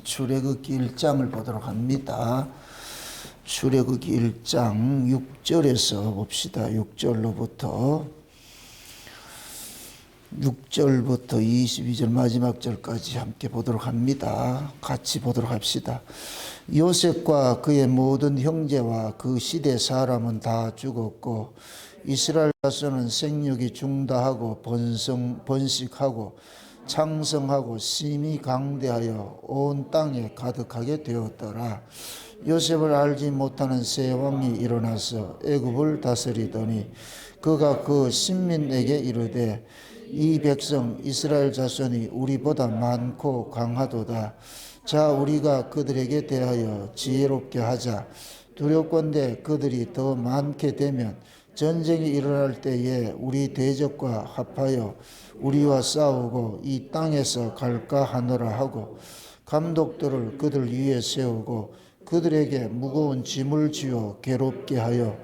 출애굽기 1장을 보도록 합니다. 출애굽기 1장 6절에서 봅시다. 6절로부터 22절 마지막 절까지 함께 보도록 합니다. 같이 보도록 합시다. 요셉과 그의 모든 형제와 그 시대 사람은 다 죽었고 이스라엘 자손은 생육이 중다하고 번식하고 창성하고 심히 강대하여 온 땅에 가득하게 되었더라. 요셉을 알지 못하는 새 왕이 일어나서 애굽을 다스리더니 그가 그 신민에게 이르되 이 백성 이스라엘 자손이 우리보다 많고 강하도다. 자, 우리가 그들에게 대하여 지혜롭게 하자. 두렵건대 그들이 더 많게 되면 전쟁이 일어날 때에 우리 대적과 합하여 우리와 싸우고 이 땅에서 갈까 하노라 하고 감독들을 그들 위에 세우고 그들에게 무거운 짐을 지어 괴롭게 하여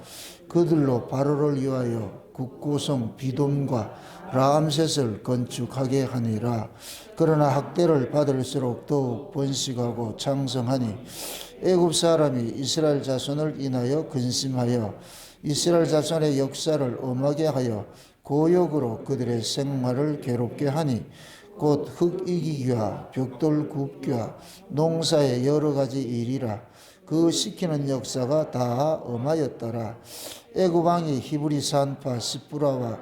그들로 바로를 위하여 국고성 비돔과 라암셋을 건축하게 하니라. 그러나 학대를 받을수록 더욱 번식하고 창성하니 애굽 사람이 이스라엘 자손을 인하여 근심하여 이스라엘 자손의 역사를 엄하게 하여 고역으로 그들의 생활을 괴롭게 하니 곧 흙 이기기와 벽돌 굽기와 농사의 여러 가지 일이라. 그 시키는 역사가 다 엄하였더라. 애굽 왕이 히브리 산파 시브라와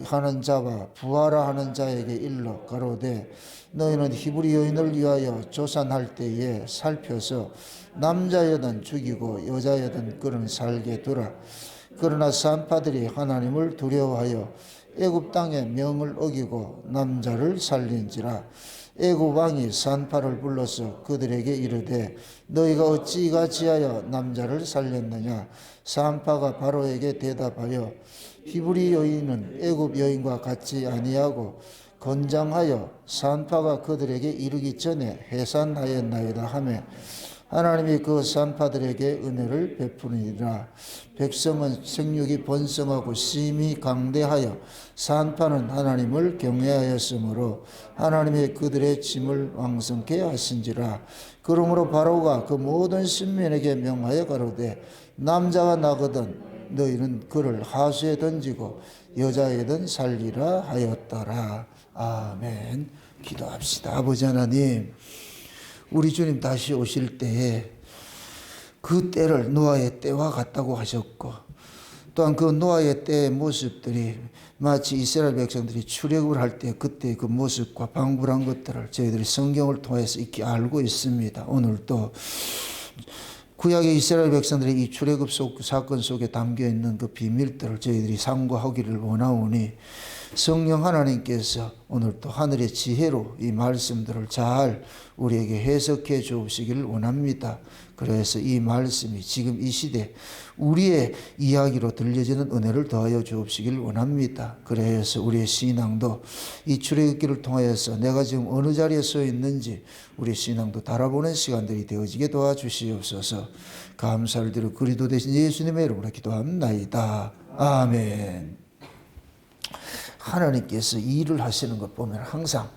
하는 자와 부하라 하는 자에게 일러 가로되 너희는 히브리 여인을 위하여 조산할 때에 살펴서 남자여든 죽이고 여자여든 그는 살게 두라. 그러나 산파들이 하나님을 두려워하여 애굽 땅의 명을 어기고 남자를 살린지라. 애굽 왕이 산파를 불러서 그들에게 이르되 너희가 어찌 이같이하여 남자를 살렸느냐. 산파가 바로에게 대답하여 히브리 여인은 애굽 여인과 같이 아니하고 건장하여 산파가 그들에게 이르기 전에 해산하였나이다 하매 하나님이 그 산파들에게 은혜를 베푸니라. 백성은 생육이 번성하고 심히 강대하여 산파는 하나님을 경외하였으므로 하나님이 그들의 짐을 왕성케 하신지라. 그러므로 바로가 그 모든 신민에게 명하여 가로되 남자가 나거든 너희는 그를 하수에 던지고 여자에든 살리라 하였더라. 아멘. 기도합시다. 아버지 하나님, 우리 주님 다시 오실 때에 그 때를 노아의 때와 같다고 하셨고 또한 그 노아의 때의 모습들이 마치 이스라엘 백성들이 출애굽을 할 때 그때 그 모습과 방불한 것들을 저희들이 성경을 통해서 익히 알고 있습니다. 오늘도 구약의 이스라엘 백성들이 이 출애굽 사건 속에 담겨있는 그 비밀들을 저희들이 상고하기를 원하오니 성령 하나님께서 오늘 또 하늘의 지혜로 이 말씀들을 잘 우리에게 해석해 주시기를 원합니다. 그래서 이 말씀이 지금 이 시대 우리의 이야기로 들려지는 은혜를 더하여 주옵시기를 원합니다. 그래서 우리의 신앙도 이 출애굽기를 통하여서 내가 지금 어느 자리에 서 있는지 우리의 신앙도 달아보는 시간들이 되어지게 도와주시옵소서. 감사를 드리고 그리스도 되신 예수님의 이름으로 기도합나이다. 아멘. 하나님께서 일을 하시는 것 보면 항상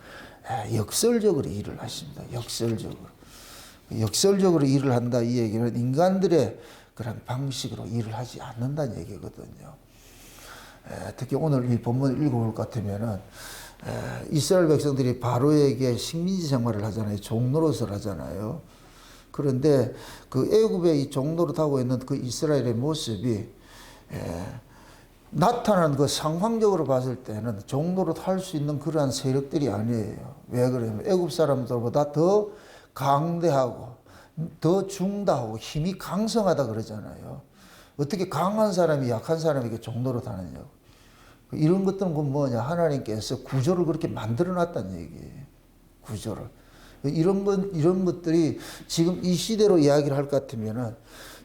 역설적으로 일을 하십니다. 역설적으로 일을 한다 이 얘기는 인간들의 그런 방식으로 일을 하지 않는다는 얘기거든요. 특히 오늘 이 본문을 읽어볼 것 같으면은 이스라엘 백성들이 바로에게 식민지 생활을 하잖아요. 종노릇을 하잖아요. 그런데 그 애굽의 이 종노릇 하고 있는 그 이스라엘의 모습이 나타나는 그 상황적으로 봤을 때는 종노릇 할 수 있는 그러한 세력들이 아니에요. 왜 그러냐면 애굽 사람들보다 더 강대하고 더 중다하고 힘이 강성하다 그러잖아요. 어떻게 강한 사람이 약한 사람에게 종노릇 하느냐고. 이런 것들은 그 뭐냐, 하나님께서 구조를 그렇게 만들어 놨다는 얘기예요. 구조를. 이런 것들이 지금 이 시대로 이야기를 할 것 같으면은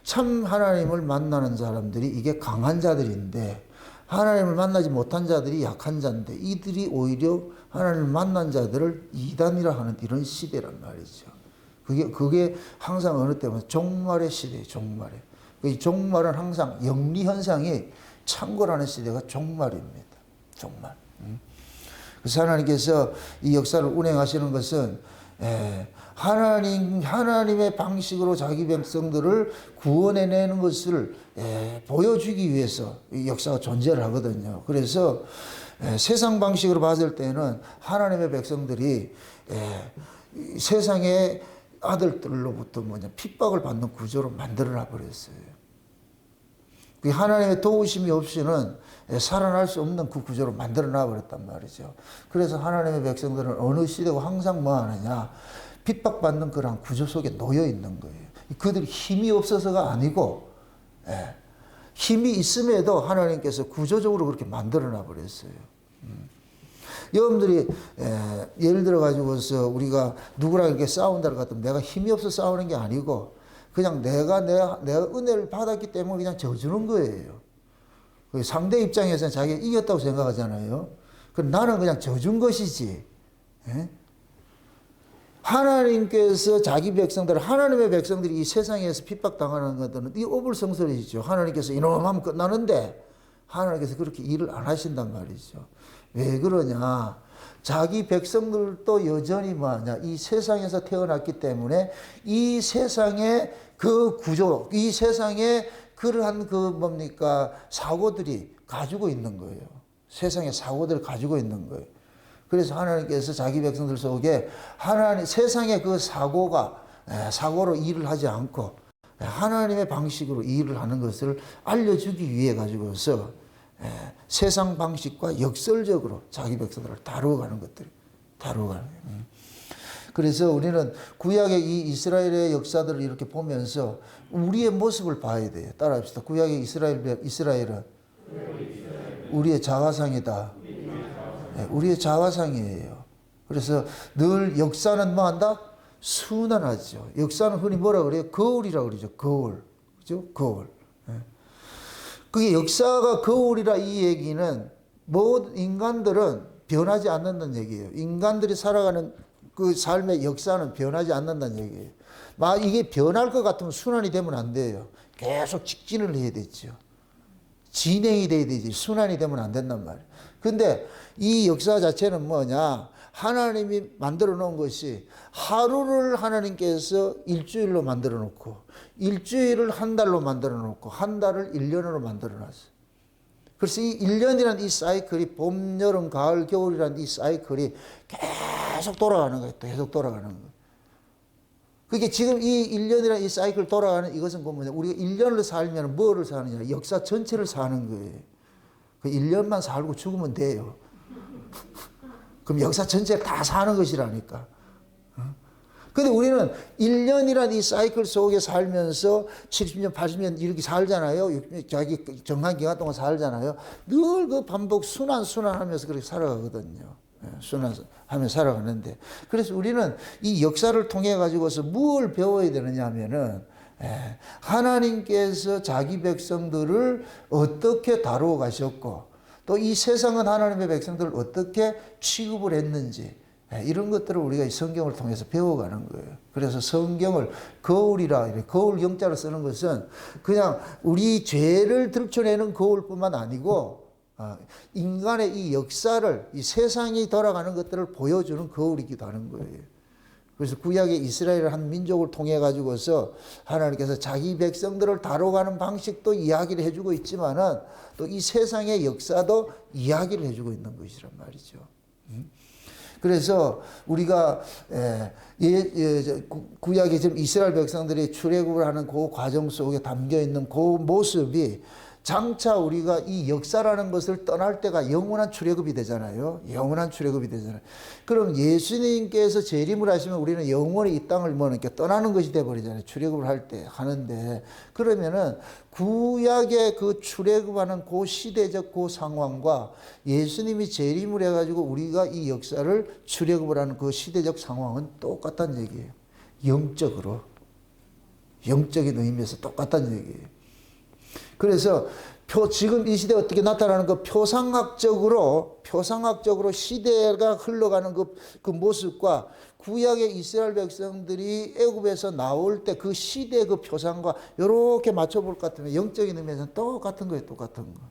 참 하나님을 만나는 사람들이 이게 강한 자들인데 하나님을 만나지 못한 자들이 약한 자인데 이들이 오히려 하나님을 만난 자들을 이단이라 하는 이런 시대란 말이죠. 그게 항상 어느 때보면 종말의 시대예요. 종말에. 이 종말은 항상 영리 현상이 창궐하는 시대가 종말입니다. 종말. 그래서 하나님께서 이 역사를 운행하시는 것은 하나님의 방식으로 자기 백성들을 구원해내는 것을 보여주기 위해서 이 역사가 존재를 하거든요. 그래서 세상 방식으로 봤을 때는 하나님의 백성들이 세상의 아들들로부터 핍박을 받는 구조로 만들어놔 버렸어요. 하나님의 도우심이 없이는 살아날 수 없는 그 구조로 만들어놔 버렸단 말이죠. 그래서 하나님의 백성들은 어느 시대고 항상 뭐 하느냐, 핍박받는 그런 구조 속에 놓여 있는 거예요. 그들이 힘이 없어서가 아니고 힘이 있음에도 하나님께서 구조적으로 그렇게 만들어놔 버렸어요. 여러분들이 예를 들어 가지고서 우리가 누구랑 이렇게 싸운다고 하면 내가 힘이 없어 싸우는 게 아니고 그냥 내가 은혜를 받았기 때문에 그냥 져주는 거예요. 상대 입장에서는 자기가 이겼다고 생각하잖아요. 그럼 나는 그냥 져준 것이지. 하나님께서 자기 백성들, 하나님의 백성들이 이 세상에서 핍박당하는 것들은 이 어불성설이죠. 하나님께서 이놈하면 끝나는데 하나님께서 그렇게 일을 안 하신단 말이죠. 왜 그러냐? 자기 백성들도 여전히 뭐하냐? 이 세상에서 태어났기 때문에 이 세상의 그 구조, 이 세상의 그러한 사고들이 가지고 있는 거예요. 세상의 사고들을 가지고 있는 거예요. 그래서 하나님께서 자기 백성들 속에 세상의 그 사고로 일을 하지 않고 하나님의 방식으로 일을 하는 것을 알려주기 위해 가지고서 세상 방식과 역설적으로 자기 백성들을 다루어가는 것들이 다루어가는 거예요. 그래서 우리는 구약의 이 이스라엘의 역사들을 이렇게 보면서 우리의 모습을 봐야 돼요. 따라합시다. 구약의 이스라엘은 우리의 자화상이다. 우리의 자화상이에요. 그래서 늘 역사는 뭐 한다? 순환하죠. 역사는 흔히 뭐라 그래요? 거울이라고 그러죠. 거울. 그죠? 거울. 그게 역사가 거울이라 이 얘기는 모든 인간들은 변하지 않는다는 얘기예요. 인간들이 살아가는 그 삶의 역사는 변하지 않는다는 얘기예요. 이게 변할 것 같으면 순환이 되면 안 돼요. 계속 직진을 해야 되죠. 진행이 돼야 되지. 순환이 되면 안 된단 말이에요. 근데 이 역사 자체는 뭐냐? 하나님이 만들어 놓은 것이 하루를 하나님께서 일주일로 만들어 놓고 일주일을 한 달로 만들어 놓고 한 달을 1년으로 만들어 놨어요. 그래서 이 1년이라는 이 사이클이 봄, 여름, 가을, 겨울이라는 이 사이클이 계속 돌아가는 거예요. 계속 돌아가는 거예요. 그게 지금 이 1년이라는 이 사이클 돌아가는 이것은 보면 우리가 1년을 살면 뭐를 사느냐? 역사 전체를 사는 거예요. 그 1년만 살고 죽으면 돼요. 그럼 역사 전체 다 사는 것이라니까. 근데 우리는 1년이란 이 사이클 속에 살면서 70년, 80년 이렇게 살잖아요. 자기 정한 기간 동안 살잖아요. 늘 그 반복 순환하면서 그렇게 살아가거든요. 순환하면서 살아가는데. 그래서 우리는 이 역사를 통해 가지고서 뭘 배워야 되느냐 하면은 하나님께서 자기 백성들을 어떻게 다루어 가셨고 또 이 세상은 하나님의 백성들을 어떻게 취급을 했는지 이런 것들을 우리가 이 성경을 통해서 배워가는 거예요. 그래서 성경을 거울이라, 거울 경자로 쓰는 것은 그냥 우리 죄를 들춰내는 거울뿐만 아니고 인간의 이 역사를, 이 세상이 돌아가는 것들을 보여주는 거울이기도 하는 거예요. 그래서 구약의 이스라엘 한 민족을 통해 가지고서 하나님께서 자기 백성들을 다뤄가는 방식도 이야기를 해주고 있지만은 또 이 세상의 역사도 이야기를 해주고 있는 것이란 말이죠. 그래서 우리가 구약의 지금 이스라엘 백성들이 출애굽을 하는 그 과정 속에 담겨 있는 그 모습이 장차 우리가 이 역사라는 것을 떠날 때가 영원한 출애굽이 되잖아요. 영원한 출애굽이 되잖아요. 그럼 예수님께서 재림을 하시면 우리는 영원히 이 땅을 이렇게 떠나는 것이 되어버리잖아요. 출애굽을 할 때 하는데 그러면은 구약의 그 출애굽하는 그 시대적 그 상황과 예수님이 재림을 해가지고 우리가 이 역사를 출애굽을 하는 그 시대적 상황은 똑같다는 얘기예요. 영적으로. 영적인 의미에서 똑같다는 얘기예요. 그래서 지금 이 시대에 어떻게 나타나는 그 표상학적으로 시대가 흘러가는 그 모습과 구약의 이스라엘 백성들이 애굽에서 나올 때 그 시대의 그 표상과 이렇게 맞춰볼 것 같으면 영적인 의미에서는 똑같은 거예요. 똑같은 거.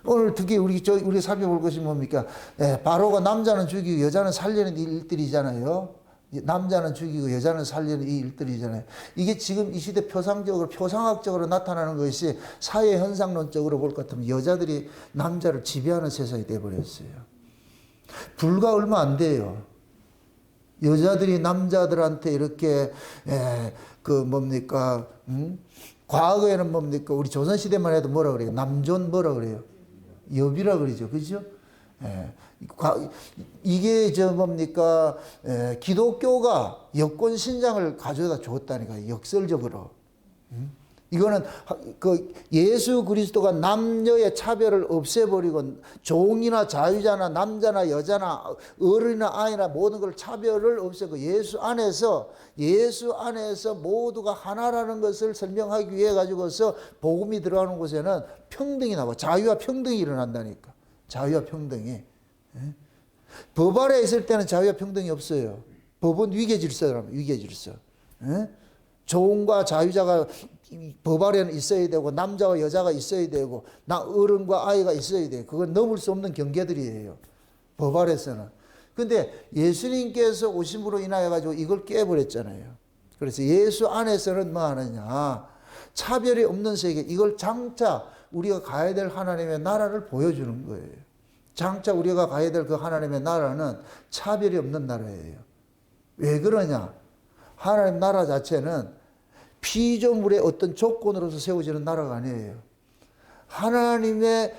오늘 특히 우리 살펴볼 것이 뭡니까? 바로가 남자는 죽이고 여자는 살리는 일들이잖아요. 남자는 죽이고 여자는 살리는 이 일들이잖아요. 이게 지금 이 시대 표상학적으로 나타나는 것이 사회 현상론적으로 볼 것 같으면 여자들이 남자를 지배하는 세상이 돼버렸어요. 불과 얼마 안 돼요. 여자들이 남자들한테 이렇게 과거에는 뭡니까? 우리 조선시대만 해도 뭐라 그래요? 남존 뭐라 그래요? 여비라 그러죠. 그죠? 이게 기독교가 여권 신장을 가져다 줬다니까, 역설적으로. 이거는 예수 그리스도가 남녀의 차별을 없애버리고 종이나 자유자나 남자나 여자나 어른이나 아이나 모든 걸 차별을 없애고 예수 안에서 모두가 하나라는 것을 설명하기 위해 가지고서 복음이 들어가는 곳에는 평등이 나와. 자유와 평등이 일어난다니까. 자유와 평등이. 법 아래 있을 때는 자유와 평등이 없어요. 법은 위계 질서라면 위계 질서. 종과 자유자가 법 아래는 있어야 되고 남자와 여자가 있어야 되고 어른과 아이가 있어야 돼요. 그건 넘을 수 없는 경계들이에요. 법 아래서는. 근데 예수님께서 오심으로 인하여 가지고 이걸 깨버렸잖아요. 그래서 예수 안에서는 뭐 하느냐? 차별이 없는 세계. 이걸 장차 우리가 가야 될 하나님의 나라를 보여주는 거예요. 장차 우리가 가야 될 그 하나님의 나라는 차별이 없는 나라예요. 왜 그러냐? 하나님 나라 자체는 피조물의 어떤 조건으로서 세워지는 나라가 아니에요. 하나님의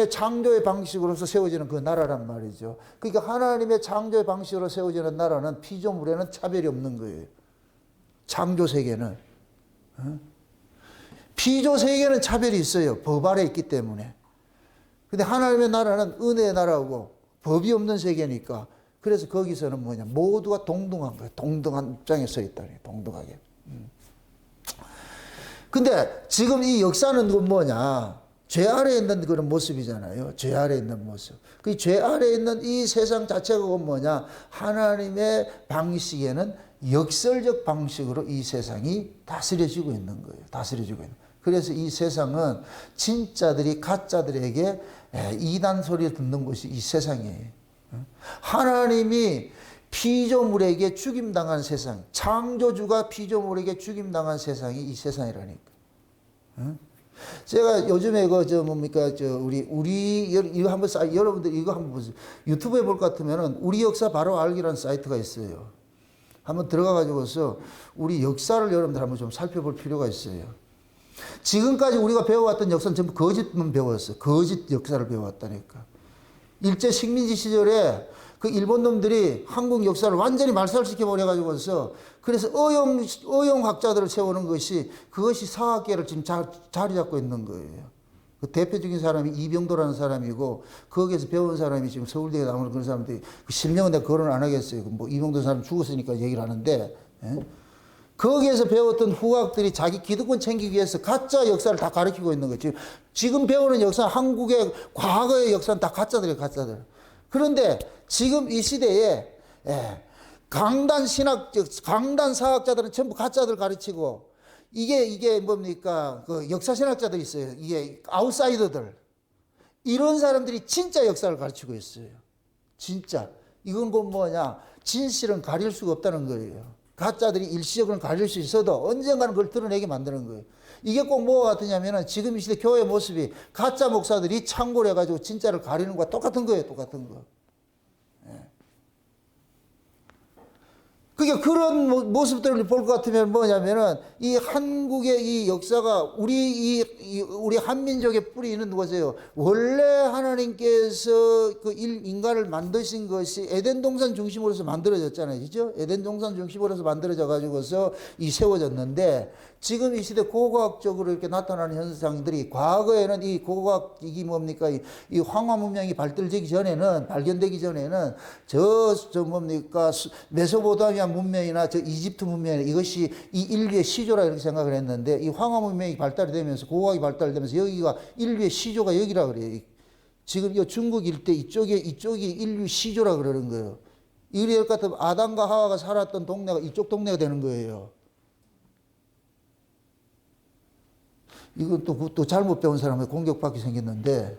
창조의 방식으로서 세워지는 그 나라란 말이죠. 그러니까 하나님의 창조의 방식으로 세워지는 나라는 피조물에는 차별이 없는 거예요. 창조 세계는. 피조 세계는 차별이 있어요. 법 아래 있기 때문에. 근데 하나님의 나라는 은혜의 나라고 법이 없는 세계니까. 그래서 거기서는 뭐냐? 모두가 동등한 거예요. 동등한 입장에 서 있다니, 동등하게. 근데 지금 이 역사는 뭐냐? 죄 아래에 있는 그런 모습이잖아요. 죄 아래에 있는 모습. 그 죄 아래에 있는 이 세상 자체가 뭐냐? 하나님의 방식에는 역설적 방식으로 이 세상이 다스려지고 있는 거예요. 다스려지고 있는. 그래서 이 세상은 진짜들이 가짜들에게 이단 소리를 듣는 곳이 이 세상이에요. 하나님이 피조물에게 죽임당한 세상, 창조주가 피조물에게 죽임당한 세상이 이 세상이라니까. 제가 요즘에 이거 한번 여러분들 이거 한번 보세요. 유튜브에 볼 것 같으면은 우리 역사 바로 알기라는 사이트가 있어요. 한번 들어가 가지고서 우리 역사를 여러분들 한번 좀 살펴볼 필요가 있어요. 지금까지 우리가 배워왔던 역사는 전부 거짓만 배웠어요. 거짓 역사를 배워왔다니까. 일제 식민지 시절에 그 일본 놈들이 한국 역사를 완전히 말살시켜 버려가지고서 그래서 어용학자들을 세우는 그것이 사학계를 지금 자리 잡고 있는 거예요. 그 대표적인 사람이 이병도라는 사람이고 거기에서 배운 사람이 지금 서울대에 나오는 그런 사람들이 실명은 내가 거론 안 하겠어요. 뭐 이병도 사람 죽었으니까 얘기를 하는데 거기에서 배웠던 후학들이 자기 기득권 챙기기 위해서 가짜 역사를 다 가르치고 있는 거죠. 지금 배우는 역사, 한국의 과거의 역사는 다 가짜들이에요, 가짜들. 그런데 지금 이 시대에 강단 사학자들은 전부 가짜들 가르치고 이게 뭡니까? 그 역사 신학자들이 있어요. 이게 아웃사이더들. 이런 사람들이 진짜 역사를 가르치고 있어요. 진짜. 이건 뭐냐? 진실은 가릴 수가 없다는 거예요. 가짜들이 일시적으로 가릴 수 있어도 언젠가는 그걸 드러내게 만드는 거예요. 이게 꼭 뭐가 같으냐면은 지금 이 시대 교회 모습이 가짜 목사들이 창고를 해가지고 진짜를 가리는 거와 똑같은 거예요. 똑같은 거. 그게 그런 모습들을 볼 것 같으면 뭐냐면은 이 한국의 이 역사가 우리 한민족의 뿌리 있는 곳이에요. 원래 하나님께서 그 인간을 만드신 것이 에덴 동산 중심으로서 만들어졌잖아요. 그죠? 에덴 동산 중심으로서 만들어져 가지고서 세워졌는데 지금 이 시대 고고학적으로 이렇게 나타나는 현상들이 과거에는 이게 뭡니까? 이 황화 문명이 발달되기 전에는 메소포타미아 문명이나 저 이집트 문명이나 이것이 이 인류의 시조라 이렇게 생각을 했는데 이 황화 문명이 발달이 되면서 고고학이 발달되면서 여기가 인류의 시조가 여기라 그래요. 지금 이 중국 일대 이쪽이 인류 시조라 그러는 거예요. 이럴 것 같으면 아담과 하와가 살았던 동네가 이쪽 동네가 되는 거예요. 이건 또 잘못 배운 사람에 공격받게 생겼는데,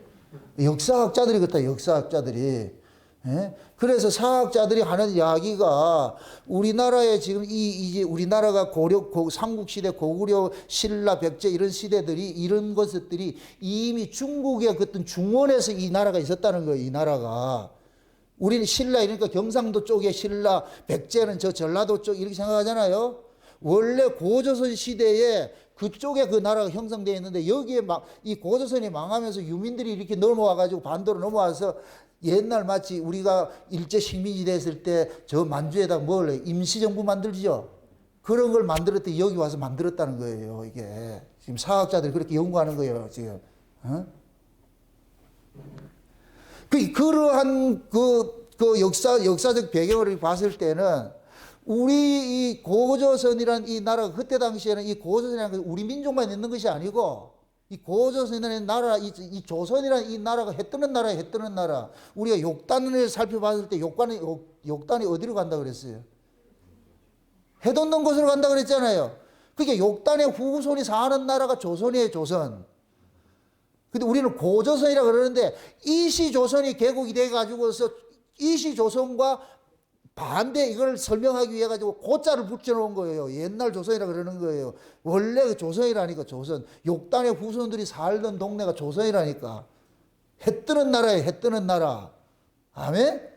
역사학자들이 그렇다, 역사학자들이. 예? 그래서 사학자들이 하는 이야기가 우리나라에 지금 이제 우리나라가 삼국시대, 고구려, 신라, 백제 이런 시대들이 이런 것들이 이미 중국의 어떤 중원에서 이 나라가 있었다는 거예요, 이 나라가. 우리는 신라, 이러니까 경상도 쪽에 신라, 백제는 저 전라도 쪽 이렇게 생각하잖아요. 원래 고조선 시대에 그쪽에 그 나라가 형성되어 있는데 여기에 막 이 고조선이 망하면서 유민들이 이렇게 넘어와가지고 반도로 넘어와서 옛날 마치 우리가 일제 식민지 됐을 때 저 만주에다 뭘 해? 임시정부 만들죠. 그런 걸 만들었더니 여기 와서 만들었다는 거예요. 이게 지금 사학자들이 그렇게 연구하는 거예요. 지금. 어? 그러한 역사적 배경을 봤을 때는 우리 이 고조선이라는 이 나라가 그때 당시에는 이 고조선이라는 것은 우리 민족만 있는 것이 아니고 이 고조선이라는 나라, 이 조선이라는 이 나라가 해뜨는 나라에 해뜨는 나라. 우리가 욕단을 살펴봤을 때 욕단이 어디로 간다 그랬어요? 해돋는 곳으로 간다 그랬잖아요. 그게 욕단의 후손이 사는 나라가 조선이에요, 조선. 근데 우리는 고조선이라 그러는데 이시조선이 개국이 돼가지고서 이시조선과 반대 이걸 설명하기 위해 가지고 고자를 붙여놓은 거예요. 옛날 조선이라 그러는 거예요. 원래 조선이라니까 조선. 욕단의 후손들이 살던 동네가 조선이라니까. 해 뜨는 나라에 해 뜨는 나라. 아멘?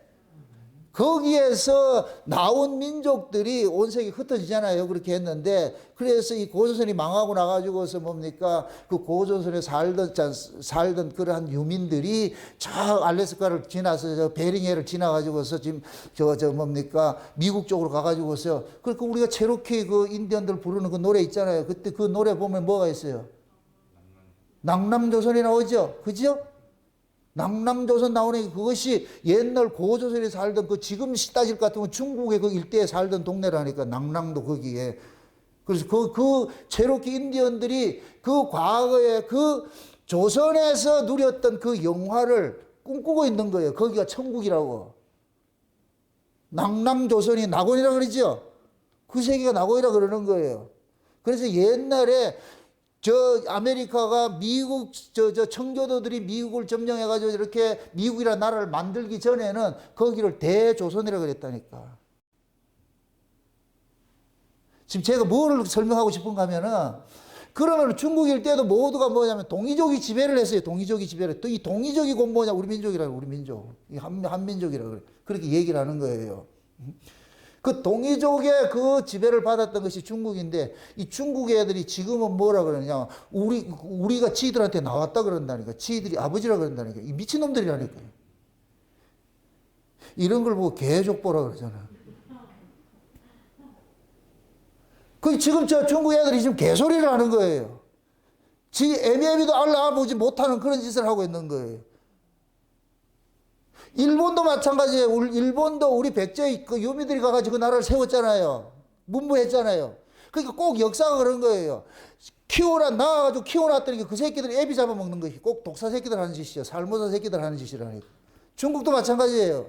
거기에서 나온 민족들이 온 세계 흩어지잖아요. 그렇게 했는데, 그래서 이 고조선이 망하고 나가지고서 뭡니까? 그 고조선에 살던 그러한 유민들이 저 알래스카를 지나서 저 베링해를 지나가지고서 지금 뭡니까? 미국 쪽으로 가가지고서, 그러니까 우리가 체로키 그 인디언들 부르는 그 노래 있잖아요. 그때 그 노래 보면 뭐가 있어요? 낭남조선이 나오죠? 그죠? 낭남조선 나오는 그것이 옛날 고조선에 살던 그 지금 따질 것 같으면 중국의 그 일대에 살던 동네라니까 낭랑도 거기에. 그래서 그 체로키 인디언들이 그 과거에 그 조선에서 누렸던 그 영화를 꿈꾸고 있는 거예요. 거기가 천국이라고. 낭남조선이 낙원이라 그러죠. 그 세계가 낙원이라 그러는 거예요. 그래서 옛날에 아메리카가 미국, 청교도들이 미국을 점령해가지고 이렇게 미국이라는 나라를 만들기 전에는 거기를 대조선이라고 그랬다니까. 지금 제가 뭐를 설명하고 싶은가 하면은, 그러면 중국일 때도 모두가 뭐냐면 동이족이 지배를 했어요. 동이족이 지배를. 또 이 동이족이 곧 뭐냐? 우리 민족이라고, 우리 민족. 한민족이라고 그래. 그렇게 얘기를 하는 거예요. 그 동이족의 그 지배를 받았던 것이 중국인데, 이 중국 애들이 지금은 뭐라 그러냐. 우리가 지들한테 나왔다 그런다니까. 지들이 아버지라 그런다니까. 이 미친놈들이라니까요. 이런 걸 보고 개족보라 그러잖아. 그 지금 저 중국 애들이 지금 개소리를 하는 거예요. 애미애미도 알아보지 못하는 그런 짓을 하고 있는 거예요. 일본도 마찬가지예요. 일본도 우리 백제 그 유민들이 가가지고 그 나라를 세웠잖아요. 문무했잖아요. 그러니까 꼭 역사가 그런 거예요. 낳아가지고 키워놨더니 그 새끼들이 애비 잡아먹는 것이 꼭 독사 새끼들 하는 짓이죠. 살모사 새끼들 하는 짓이라니까. 중국도 마찬가지예요.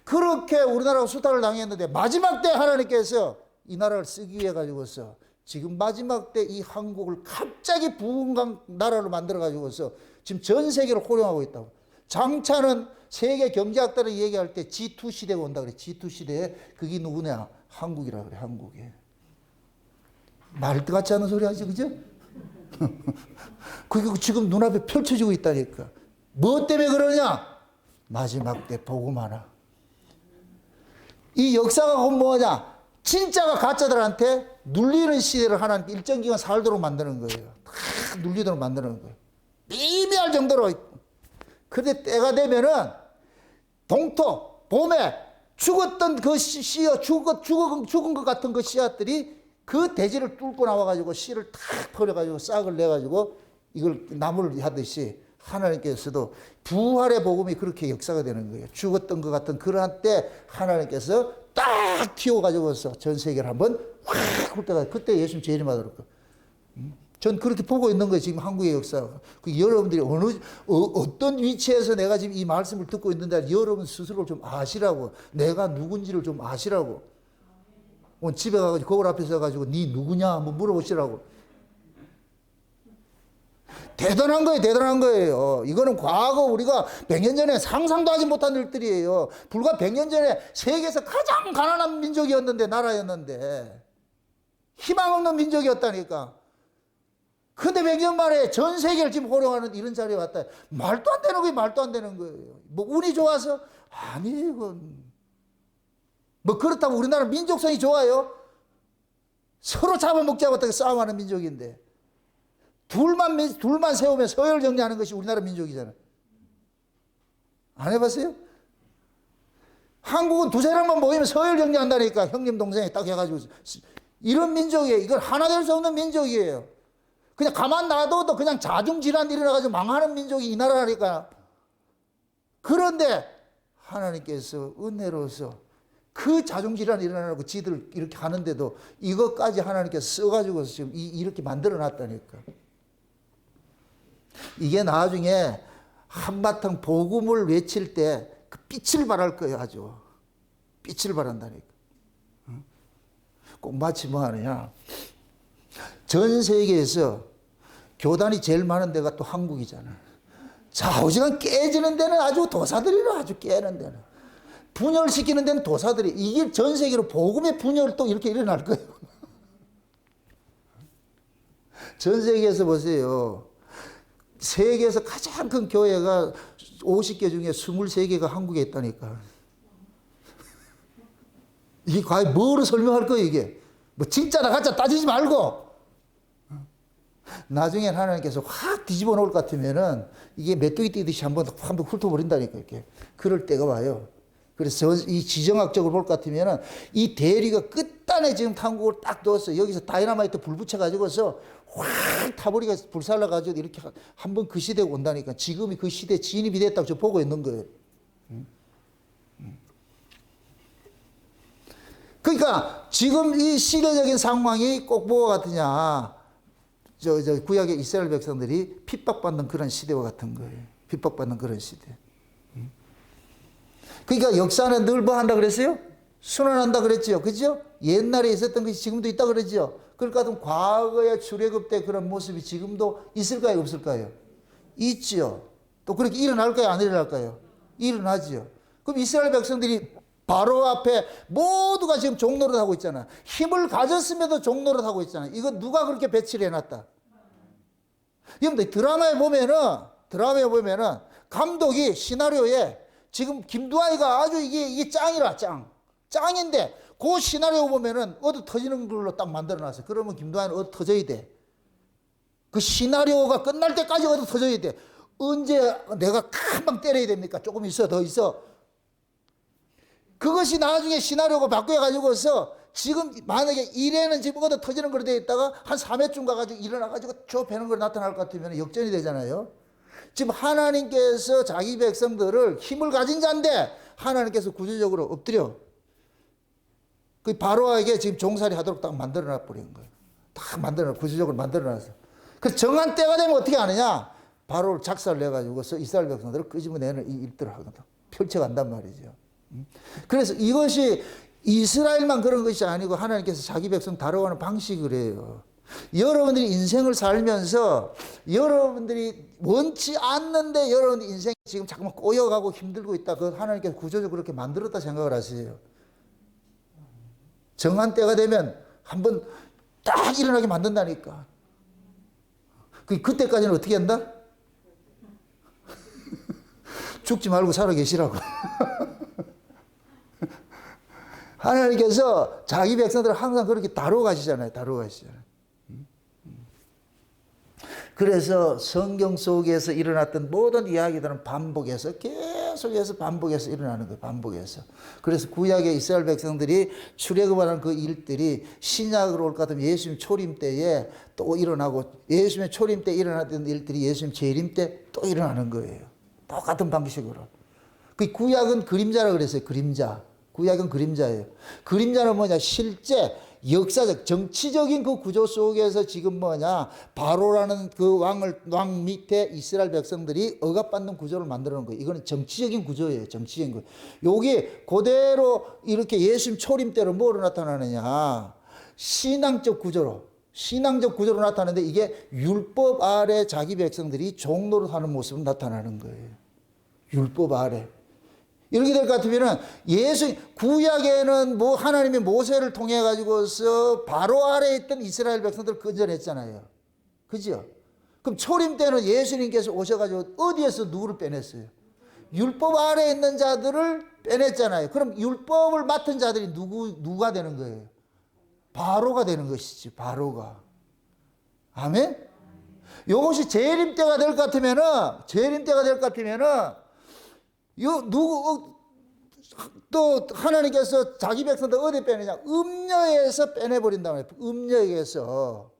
그렇게 우리나라가 수탈을 당했는데 마지막 때 하나님께서 이 나라를 쓰기 위해 가지고서 지금 마지막 때 이 한국을 갑자기 부흥강 나라로 만들어 가지고서 지금 전 세계를 호령하고 있다고. 장차는 세계 경제학들이 얘기할 때 G2 시대가 온다 그래. G2 시대에 그게 누구냐? 한국이라 그래. 한국에. 말도 같지 않은 소리 하지, 그죠? 그게 지금 눈앞에 펼쳐지고 있다니까. 뭐 때문에 그러냐? 마지막 때 복음 하나. 이 역사가 곧 뭐냐? 진짜가 가짜들한테 눌리는 시대를 하나님 일정 기간 살도록 만드는 거예요. 다 눌리도록 만드는 거예요. 미미할 정도로. 그런데 때가 되면은 동토, 봄에 죽었던 그 씨앗, 죽은 것 같은 그 씨앗들이 그 대지를 뚫고 나와가지고 씨를 탁 버려가지고 싹을 내가지고 이걸 나무를 하듯이 하나님께서도 부활의 복음이 그렇게 역사가 되는 거예요. 죽었던 것 같은 그러한 때 하나님께서 딱 키워가지고서 전 세계를 한번 확 훑다가 그때 예수님 재림하도록. 전 그렇게 보고 있는 거예요. 지금 한국의 역사. 여러분들이 어떤 위치에서 내가 지금 이 말씀을 듣고 있는데 여러분 스스로 좀 아시라고. 내가 누군지를 좀 아시라고. 오늘 집에 가가지고 거울 앞에 서가지고 네 누구냐 한번 물어보시라고. 대단한 거예요, 대단한 거예요. 이거는 과거 우리가 100년 전에 상상도 하지 못한 일들이에요. 불과 100년 전에 세계에서 가장 가난한 민족이었는데, 나라였는데, 희망 없는 민족이었다니까. 근데 100년 만에 전 세계를 지금 호령하는 이런 자리에 왔다. 말도 안 되는 거예요, 말도 안 되는 거예요. 뭐 운이 좋아서? 아니에요, 이건. 뭐 그렇다고 우리나라 민족성이 좋아요? 서로 잡아먹자고 어떻게 싸움하는 민족인데. 둘만 세우면 서열 정리하는 것이 우리나라 민족이잖아요. 안 해봤어요? 한국은 두세 명만 모이면 서열 정리한다니까. 형님, 동생이 딱 해가지고. 이런 민족이에요. 이건 하나 될 수 없는 민족이에요. 그냥 가만 놔둬도 그냥 자중질환 일어나가지고 망하는 민족이 이 나라라니까. 그런데 하나님께서 은혜로서 그 자중질환 일어나고 지들 이렇게 하는데도 이것까지 하나님께서 써가지고 지금 이렇게 만들어 놨다니까. 이게 나중에 한바탕 복음을 외칠 때 그 빛을 발할 거예요, 아주. 빛을 발한다니까. 꼭 마치 뭐 하느냐. 전 세계에서 교단이 제일 많은 데가 또 한국이잖아. 좌우지간 깨지는 데는 아주 도사들이라, 아주 깨는 데는. 분열시키는 데는 도사들이. 이게 전 세계로 복음의 분열이 또 이렇게 일어날 거예요. 전 세계에서 보세요. 세계에서 가장 큰 교회가 50개 중에 23개가 한국에 있다니까. 이게 과연 뭐로 설명할 거예요, 이게? 뭐 진짜나 가짜 따지지 말고. 나중엔 하나님께서 확 뒤집어 놓을 것 같으면은 이게 메뚜기 뛰듯이 한번 훑어버린다니까, 이렇게. 그럴 때가 와요. 그래서 이 지정학적으로 볼 것 같으면은 이 대리가 끝단에 지금 한국을 딱 넣었어. 여기서 다이너마이트 불 붙여가지고서 확 타버리가 불살라가지고 이렇게 한번 그 시대가 온다니까. 지금이 그 시대 진입이 됐다고 저 보고 있는 거예요. 그러니까 지금 이 시대적인 상황이 꼭 뭐와 같으냐. 구약의 이스라엘 백성들이 핍박받는 그런 시대와 같은 거예요. 핍박받는 그런 시대. 그러니까 역사는 늘 뭐 한다 그랬어요? 순환한다 그랬죠. 그죠? 옛날에 있었던 것이 지금도 있다 그랬죠. 그러니까 과거의 출애굽 때 그런 모습이 지금도 있을까요? 없을까요? 있죠. 또 그렇게 일어날까요? 안 일어날까요? 일어나죠. 그럼 이스라엘 백성들이 바로 앞에 모두가 지금 종노릇 하고 있잖아. 힘을 가졌음에도 종노릇 하고 있잖아. 이거 누가 그렇게 배치를 해놨다? 여러분들 드라마에 보면은 감독이 시나리오에 지금 김두한이가 아주 이게 짱이라, 짱인데 그 시나리오 보면은 얻어 터지는 걸로 딱 만들어놨어요. 그러면 김두한은 얻어 터져야 돼. 그 시나리오가 끝날 때까지 얻어 터져야 돼. 언제 내가 금방 때려야 됩니까? 조금 있어, 더 있어. 그것이 나중에 시나리오가 바뀌어가지고서 지금 만약에 1회는 지금 얻어 터지는 걸로 되어 있다가 한 3회쯤 가가지고 일어나가지고 저 배는 걸 나타날 것 같으면 역전이 되잖아요. 지금 하나님께서 자기 백성들을 힘을 가진 자인데 하나님께서 구조적으로 엎드려. 그 바로에게 지금 종살이 하도록 딱 만들어놔 버린 거예요. 딱 구조적으로 만들어놨어. 그 정한 때가 되면 어떻게 하느냐? 바로를 작사를 내가지고서 이스라엘 백성들을 끄집어내는 이 일들을 하거든. 펼쳐간단 말이죠. 그래서 이것이 이스라엘만 그런 것이 아니고 하나님께서 자기 백성 다뤄가는 방식을 해요. 여러분들이 인생을 살면서 여러분들이 원치 않는데 여러분들 인생이 지금 자꾸만 꼬여가고 힘들고 있다. 그 하나님께서 구조적으로 그렇게 만들었다 생각을 하세요. 정한 때가 되면 한번 딱 일어나게 만든다니까. 그때까지는 어떻게 한다? 죽지 말고 살아 계시라고. 하나님께서 자기 백성들을 항상 그렇게 다루어 가시잖아요. 그래서 성경 속에서 일어났던 모든 이야기들은 계속해서 반복해서 일어나는 거예요. 반복해서. 그래서 구약의 이스라엘 백성들이 출애굽하는 그 일들이 신약으로 올 것 같으면 예수님 초림 때에 또 일어나고, 예수님의 초림 때 일어났던 일들이 예수님 재림 때 또 일어나는 거예요. 똑같은 방식으로. 그 구약은 그림자라 그랬어요. 그림자. 구약은 그림자예요. 그림자는 뭐냐? 실제 역사적 정치적인 그 구조 속에서 지금 바로라는 그 왕 밑에 이스라엘 백성들이 억압받는 구조를 만들어 놓은 거예요. 이거는 정치적인 구조예요. 정치적인 구조. 요게 그대로 이렇게 예수님 초림 때로 뭐로 나타나느냐? 신앙적 구조로. 신앙적 구조로 나타나는데 이게 율법 아래 자기 백성들이 종로로 사는 모습으로 나타나는 거예요. 율법 아래. 이렇게 될 것 같으면은 구약에는 뭐 하나님이 모세를 통해 가지고서 바로 아래에 있던 이스라엘 백성들을 건져냈잖아요. 그죠? 그럼 초림 때는 예수님께서 오셔가지고 어디에서 누구를 빼냈어요? 율법 아래에 있는 자들을 빼냈잖아요. 그럼 율법을 맡은 자들이 누가 되는 거예요? 바로가 되는 것이지, 바로가. 아멘? 요것이 재림 때가 될 것 같으면은, 또 하나님께서 자기 백성들 어디 빼내냐? 음녀에서 빼내버린다고 해요. 음녀에게서.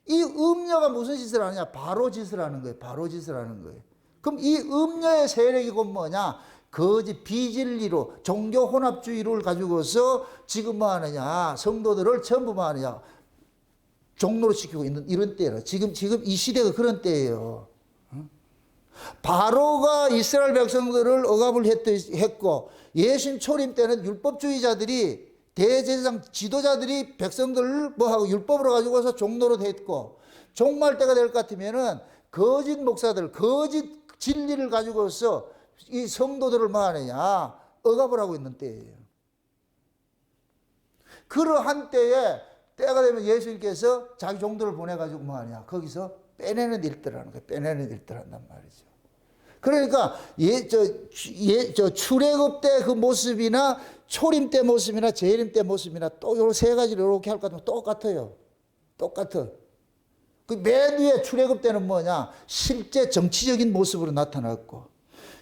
이 음녀가 무슨 짓을 하느냐? 바로 짓을 하는 거예요. 바로 짓을 하는 거예요. 그럼 이 음녀의 세력이 곧 뭐냐? 거짓 비진리로 종교 혼합주의를 가지고서 지금 뭐 하느냐? 성도들을 전부 뭐 하느냐? 종로로 시키고 있는 이런 때예요. 지금 이 시대가 그런 때예요. 바로가 이스라엘 백성들을 억압을 했고 예수님 초림 때는 율법주의자들이 대제사장 지도자들이 백성들을 뭐하고 율법으로 가지고서 종로로 됐고 종말 때가 될 것 같으면은 거짓 목사들, 거짓 진리를 가지고서 이 성도들을 뭐 하느냐? 억압을 하고 있는 때예요. 그러한 때가 되면 예수님께서 자기 종들을 보내가지고 뭐 하냐? 거기서 빼내는 일들을 하는 거예요. 빼내는 일들을 한단 말이죠. 그러니까 출애굽 때 그 모습이나 초림 때 모습이나 재림 때 모습이나 또 요 세 가지를 이렇게 할 것 같으면 똑같아요. 똑같아. 그 맨 위에 출애굽 때는 뭐냐? 실제 정치적인 모습으로 나타났고,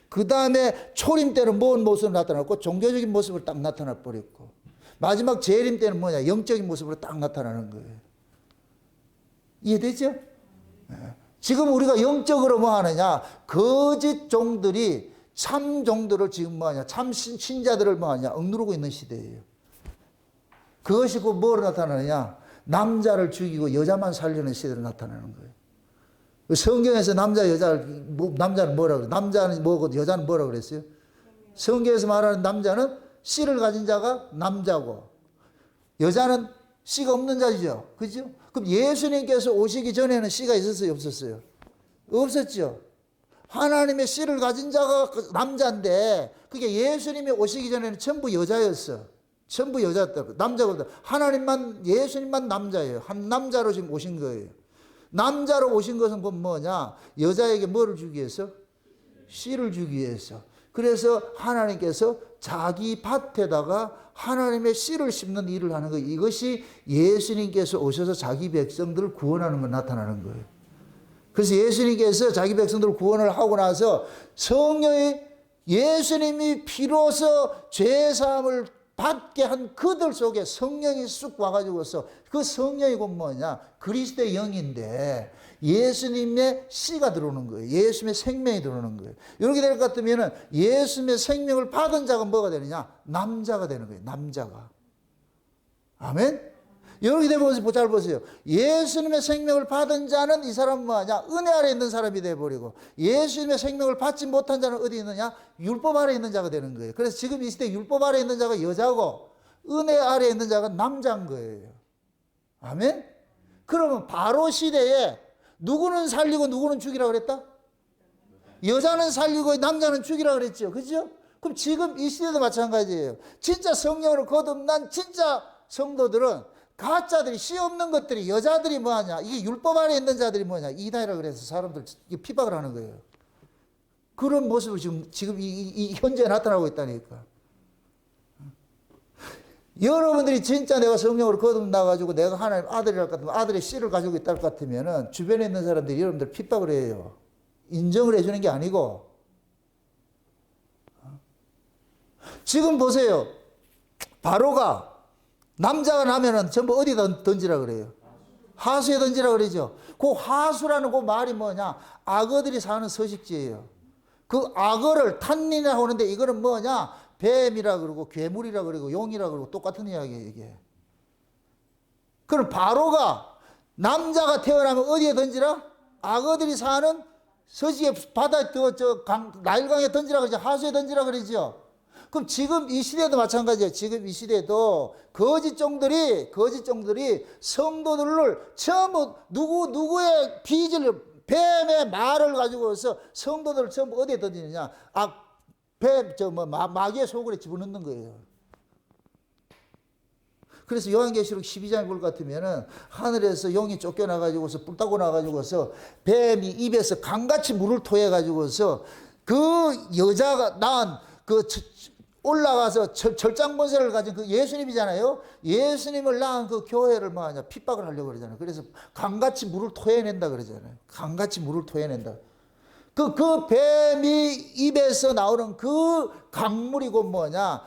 그 다음에 초림 때는 뭔 모습으로 나타났고, 종교적인 모습으로 딱 나타나 버렸고, 마지막 재림 때는 뭐냐? 영적인 모습으로 딱 나타나는 거예요. 이해되죠? 지금 우리가 영적으로 뭐 하느냐? 거짓 종들이 참 종들을 지금 뭐 하냐? 참 신자들을 뭐 하냐? 억누르고 있는 시대예요. 그것이 그 뭐로 나타나느냐? 남자를 죽이고 여자만 살리는 시대로 나타나는 거예요. 성경에서 남자는 뭐라 그래요? 남자는 뭐고 여자는 뭐라 그랬어요? 성경에서 말하는 남자는 씨를 가진 자가 남자고 여자는 씨가 없는 자죠. 그죠? 그럼 예수님께서 오시기 전에는 씨가 있었어요? 없었어요? 없었죠. 하나님의 씨를 가진 자가 남자인데 그게 예수님이 오시기 전에는 전부 여자였어. 전부 여자였다. 남자거든. 예수님만 남자예요. 한 남자로 지금 오신 거예요. 남자로 오신 것은 뭐냐? 여자에게 뭐를 주기 위해서? 씨를 주기 위해서. 그래서 하나님께서 자기 밭에다가 하나님의 씨를 심는 일을 하는 거예요. 이것이 예수님께서 오셔서 자기 백성들을 구원하는 걸 나타나는 거예요. 그래서 예수님께서 자기 백성들을 구원을 하고 나서 성령이 예수님이 피로서 죄사함을 받게 한 그들 속에 성령이 쑥 와가지고서 그 성령이 곧 뭐냐? 그리스도의 영인데 예수님의 씨가 들어오는 거예요. 예수님의 생명이 들어오는 거예요. 이렇게 될 것 같으면은 예수님의 생명을 받은 자가 뭐가 되느냐? 남자가 되는 거예요. 남자가. 아멘? 이렇게 되면 잘 보세요. 예수님의 생명을 받은 자는 이 사람은 뭐하냐? 은혜 아래 있는 사람이 되어버리고 예수님의 생명을 받지 못한 자는 어디 있느냐? 율법 아래 있는 자가 되는 거예요. 그래서 지금 이 시대 율법 아래 있는 자가 여자고 은혜 아래 있는 자가 남자인 거예요. 아멘? 그러면 바로 시대에 누구는 살리고 누구는 죽이라 그랬다? 여자는 살리고 남자는 죽이라 그랬죠. 그죠? 그럼 지금 이 시대도 마찬가지예요. 진짜 성령으로 거듭난 진짜 성도들은 가짜들이 씨 없는 것들이 여자들이 뭐하냐? 이게 율법 아래 있는 자들이 뭐냐? 이단이라 그래서 사람들 피박을 하는 거예요. 그런 모습을 지금 이 현재에 나타나고 있다니까. 여러분들이 진짜 내가 성령으로 거듭나가지고 내가 하나님 아들이랄 것 같으면 아들의 씨를 가지고 있다 할 것 같으면은 주변에 있는 사람들이 여러분들 핍박을 해요. 인정을 해주는 게 아니고. 지금 보세요. 바로가 남자가 나면은 전부 어디다 던지라 그래요? 하수에 던지라 그러죠. 그 하수라는 그 말이 뭐냐? 악어들이 사는 서식지예요. 그 악어를 탄린이라 하는데 이거는 뭐냐? 뱀이라 그러고 괴물이라 그러고 용이라 그러고 똑같은 이야기예요, 이게. 그럼 바로가 남자가 태어나면 어디에 던지라? 악어들이 사는 서식에 바다에 나일강에 던지라 그러죠. 하수에 던지라 그러죠. 그럼 지금 이 시대도 마찬가지예요. 지금 이 시대도 거짓 종들이 성도들을 전부 누구의 빚을, 뱀의 말을 가지고서 성도들을 전부 어디에 던지느냐? 마귀의 소굴에 집어넣는 거예요. 그래서 요한계시록 12장에 볼 것 같으면은 하늘에서 용이 쫓겨나가지고서 뿔 따고 나가지고서 뱀이 입에서 강같이 물을 토해가지고서 그 여자가 낳은 올라가서 절장본세를 가진 그 예수님이잖아요. 예수님을 낳은 그 교회를 뭐 하냐, 핍박을 하려고 그러잖아요. 그래서 강같이 물을 토해낸다 그러잖아요. 강같이 물을 토해낸다. 그 뱀이 입에서 나오는 그 강물이 곧 뭐냐,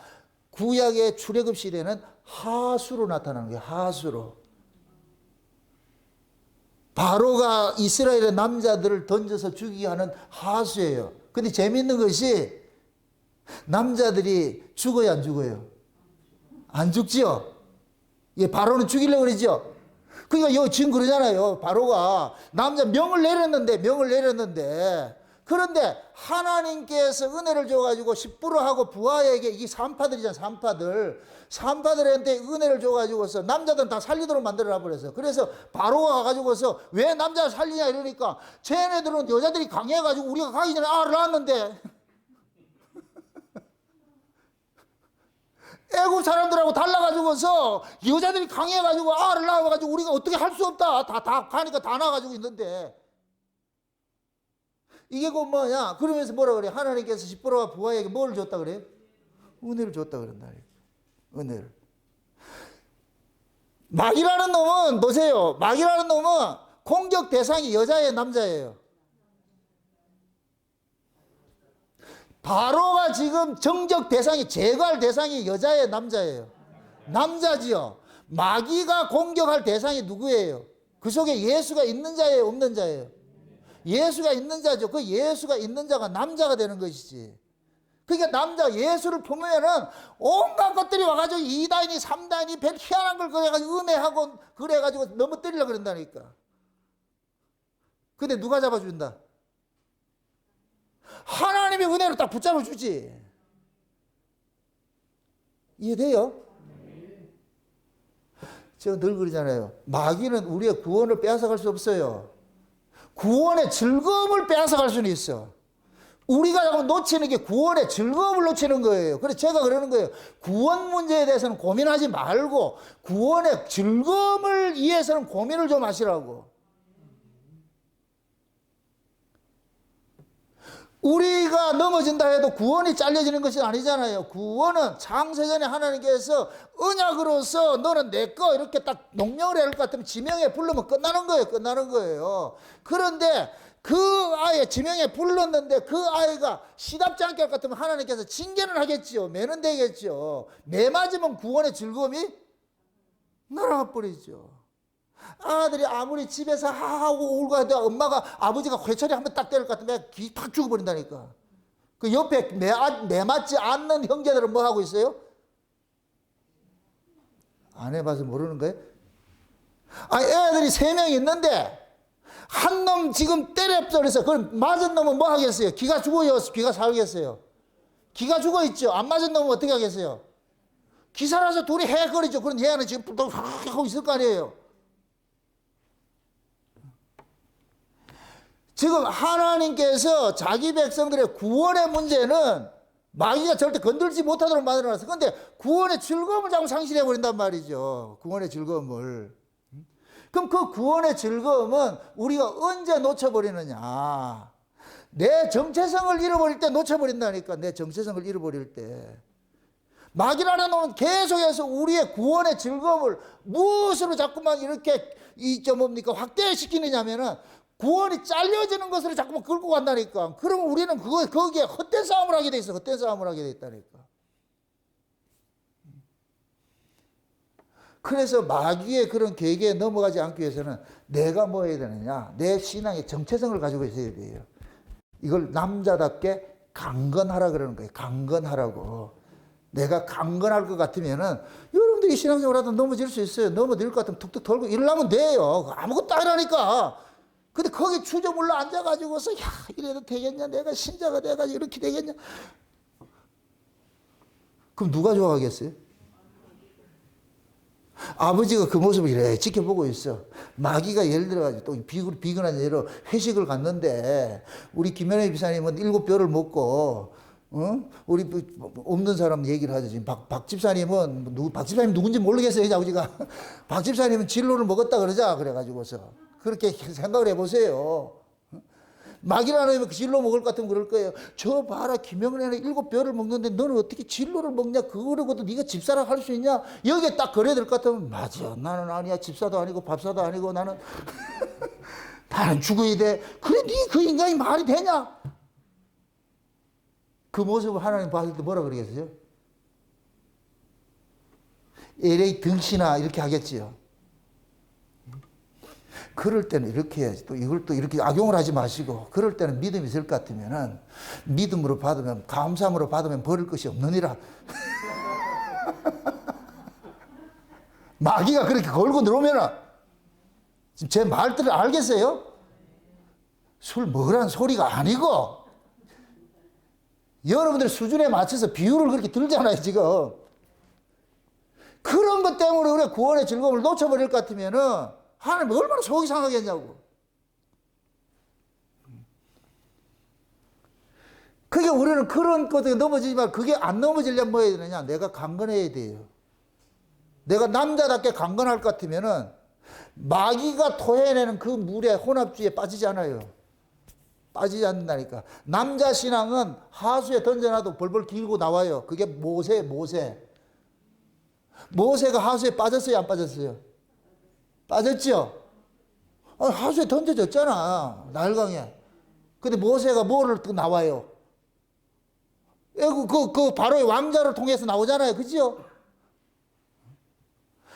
구약의 출애굽 시대는 하수로 나타나는 거예요. 하수로. 바로가 이스라엘의 남자들을 던져서 죽이게 하는 하수예요. 근데 재미있는 것이 남자들이 죽어요, 안 죽어요? 안 죽지요? 예, 바로는 죽이려고 그러죠? 그러니까 지금 그러잖아요. 바로가 남자 명을 내렸는데 그런데 하나님께서 은혜를 줘가지고 십부로하고 부하에게, 이 산파들이잖아요. 산파들한테 은혜를 줘가지고서 남자들은 다 살리도록 만들어놔 버렸어요. 그래서 바로가 가가지고서 왜 남자 살리냐 이러니까 쟤네들은 여자들이 강해가지고 우리가 가기 전에 알을 낳았는데 애국 사람들하고 달라가지고서 여자들이 강해가지고 알을 낳아가지고 우리가 어떻게 할 수 없다. 다 가니까 다 나가지고 있는데 이게 곧 뭐냐? 그러면서 뭐라 그래? 하나님께서 십부로와 부하에게 뭘 줬다 그래요? 은혜를 줬다 그런다. 은혜를. 마귀라는 놈은 보세요. 마귀라는 놈은 공격 대상이 여자예요, 남자예요? 바로가 지금 정적 대상이, 제거할 대상이 여자예요, 남자예요? 남자지요. 마귀가 공격할 대상이 누구예요? 그 속에 예수가 있는 자예요, 없는 자예요? 예수가 있는 자죠. 그 예수가 있는 자가 남자가 되는 것이지. 그러니까 예수를 품으면은 온갖 것들이 와가지고 2단이 3단이 별 희한한 걸 그래가지고 음해하고 그래가지고 넘어뜨리려고 그런다니까. 근데 누가 잡아준다? 하나님의 은혜로 딱 붙잡아주지. 이해돼요? 제가 늘 그러잖아요. 마귀는 우리의 구원을 빼앗아갈 수 없어요. 구원의 즐거움을 빼앗아갈 수는 있어. 우리가 자꾸 놓치는 게 구원의 즐거움을 놓치는 거예요. 그래서 제가 그러는 거예요. 구원 문제에 대해서는 고민하지 말고 구원의 즐거움을 위해서는 고민을 좀 하시라고. 우리가 넘어진다 해도 구원이 잘려지는 것이 아니잖아요. 구원은 창세전에 하나님께서 언약으로서 너는 내 거 이렇게 딱 농명을 해야 할 것 같으면 지명에 부르면 끝나는 거예요. 그런데 그 아이 지명에 불렀는데 그 아이가 시답지 않게 할 것 같으면 하나님께서 징계는 하겠지요. 매는 되겠죠. 매 맞으면 구원의 즐거움이 날아가 버리죠. 아들이 아무리 집에서 하하고 울고 해도 엄마가, 아버지가 회초리 한번 딱 때릴 것 같으면 귀 탁 죽어버린다니까. 그 옆에 매 맞지 않는 형제들은 뭐 하고 있어요? 안 해봐서 모르는 거예요? 애들이 3명 있는데 한 놈 지금 때렸어. 그래서 그럼 맞은 놈은 뭐 하겠어요? 기가 죽어요? 기가 살겠어요? 기가 죽어 있죠. 안 맞은 놈은 어떻게 하겠어요? 기살아서 둘이 헤거리죠. 그런 얘는 지금 또 하고 있을 거 아니에요. 지금 하나님께서 자기 백성들의 구원의 문제는 마귀가 절대 건들지 못하도록 만들어놨어요. 그런데 구원의 즐거움을 자꾸 상실해버린단 말이죠. 구원의 즐거움을. 그럼 그 구원의 즐거움은 우리가 언제 놓쳐버리느냐. 내 정체성을 잃어버릴 때 놓쳐버린다니까. 내 정체성을 잃어버릴 때. 마귀라는 놈은 계속해서 우리의 구원의 즐거움을 무엇으로 자꾸만 이렇게 확대시키느냐면은 구원이 잘려지는 것으로 자꾸만 끌고 간다니까. 그러면 우리는 거기에 헛된 싸움을 하게 돼 있어. 헛된 싸움을 하게 돼 있다니까. 그래서 마귀의 그런 계기에 넘어가지 않기 위해서는 내가 뭐 해야 되느냐. 내 신앙의 정체성을 가지고 있어야 돼요. 이걸 남자답게 강건하라 그러는 거예요. 강건하라고. 내가 강건할 것 같으면은 여러분들이 신앙생활 하다 넘어질 수 있어요. 넘어질 것 같으면 툭툭 털고 이러려면 돼요. 아무것도 아니라니까. 근데 거기 주저물러 앉아가지고서, 야, 이래도 되겠냐? 내가 신자가 돼가지고 이렇게 되겠냐? 그럼 누가 좋아하겠어요? 아버지가 그 모습을 이래 지켜보고 있어. 마귀가 예를 들어가지고 또 비근한 예로 회식을 갔는데 우리 김현애 집사님은 7뼈를 먹고 우리 없는 사람 얘기를 하죠. 지금 박 집사님은 박 집사님 누군지 모르겠어요. 아버지가 박 집사님은 진로를 먹었다 그러자 그래가지고서 그렇게 생각을 해보세요. 마귀라는 놈이 진로 먹을 것 같으면 그럴 거예요. 저 봐라, 김영래는 7뼈를 먹는데 너는 어떻게 진로를 먹냐? 그러고도 네가 집사라 할 수 있냐? 여기에 딱 그래야 될 것 같으면 맞아. 나는 아니야. 집사도 아니고 밥사도 아니고 나는 나는 죽어야 돼. 그래, 네 그 인간이 말이 되냐? 그 모습을 하나님 봤을 때 뭐라 그러겠어요? LA 등신아 이렇게 하겠지요. 그럴 때는 이렇게 해야지. 또 이걸 또 이렇게 악용을 하지 마시고, 그럴 때는 믿음이 있을 것 같으면은, 믿음으로 받으면, 감사함으로 받으면 버릴 것이 없느니라. 마귀가 그렇게 걸고 들어오면은, 지금 제 말들을 알겠어요? 술 먹으라는 소리가 아니고, 여러분들 수준에 맞춰서 비율을 그렇게 들잖아요, 지금. 그런 것 때문에 우리가 구원의 즐거움을 놓쳐버릴 것 같으면은, 하나님 얼마나 속이 상하겠냐고. 그게 우리는 그런 것에 넘어지지만 그게 안 넘어지려면 뭐 해야 되느냐? 내가 강건해야 돼요. 내가 남자답게 강건할 것 같으면은 마귀가 토해내는 그 물에 혼합주의에 빠지지 않아요. 빠지지 않는다니까. 남자 신앙은 하수에 던져놔도 벌벌 기고 나와요. 그게 모세가 하수에 빠졌어요, 안 빠졌어요? 빠졌죠? 하수에 던져졌잖아, 나일강에. 근데 모세가 뭐를 또 나와요? 그 바로의 왕자를 통해서 나오잖아요, 그죠?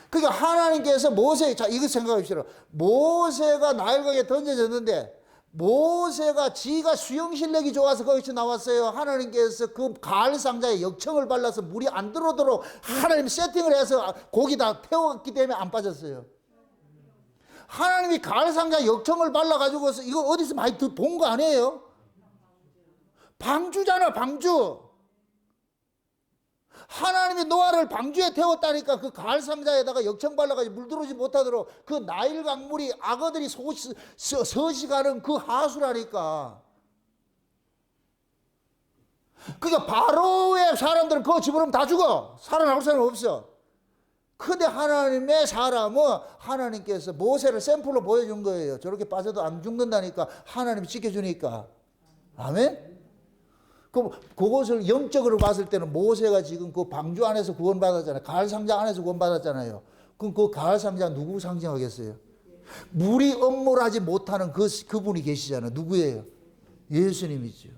그러니까 하나님께서 자, 이거 생각합시다. 모세가 나일강에 던져졌는데, 모세가 지가 수영 실력이 좋아서 거기서 나왔어요. 하나님께서 그 가을 상자에 역청을 발라서 물이 안 들어오도록 하나님 세팅을 해서 고기 다 태웠기 때문에 안 빠졌어요. 하나님이 가을 상자에 역청을 발라가지고서 이거 어디서 많이 본 거 아니에요? 방주잖아, 방주. 하나님이 노아를 방주에 태웠다니까. 그 가을 상자에다가 역청 발라가지고 물 들어오지 못하도록 그 나일 강물이 악어들이 서식하는 그 하수라니까. 그러니까 바로의 사람들은 그거 집어넣으면 다 죽어. 살아나올 사람 없어. 근데 하나님의 사람은 하나님께서 모세를 샘플로 보여준 거예요. 저렇게 빠져도 안 죽는다니까. 하나님이 지켜주니까. 아멘? 그것을 영적으로 봤을 때는 모세가 지금 그 방주 안에서 구원받았잖아요. 가을 상자 안에서 구원받았잖아요. 그럼 그 가을 상자 누구 상징하겠어요? 물이 엄몰하지 못하는 그분이 계시잖아요. 누구예요? 예수님이죠.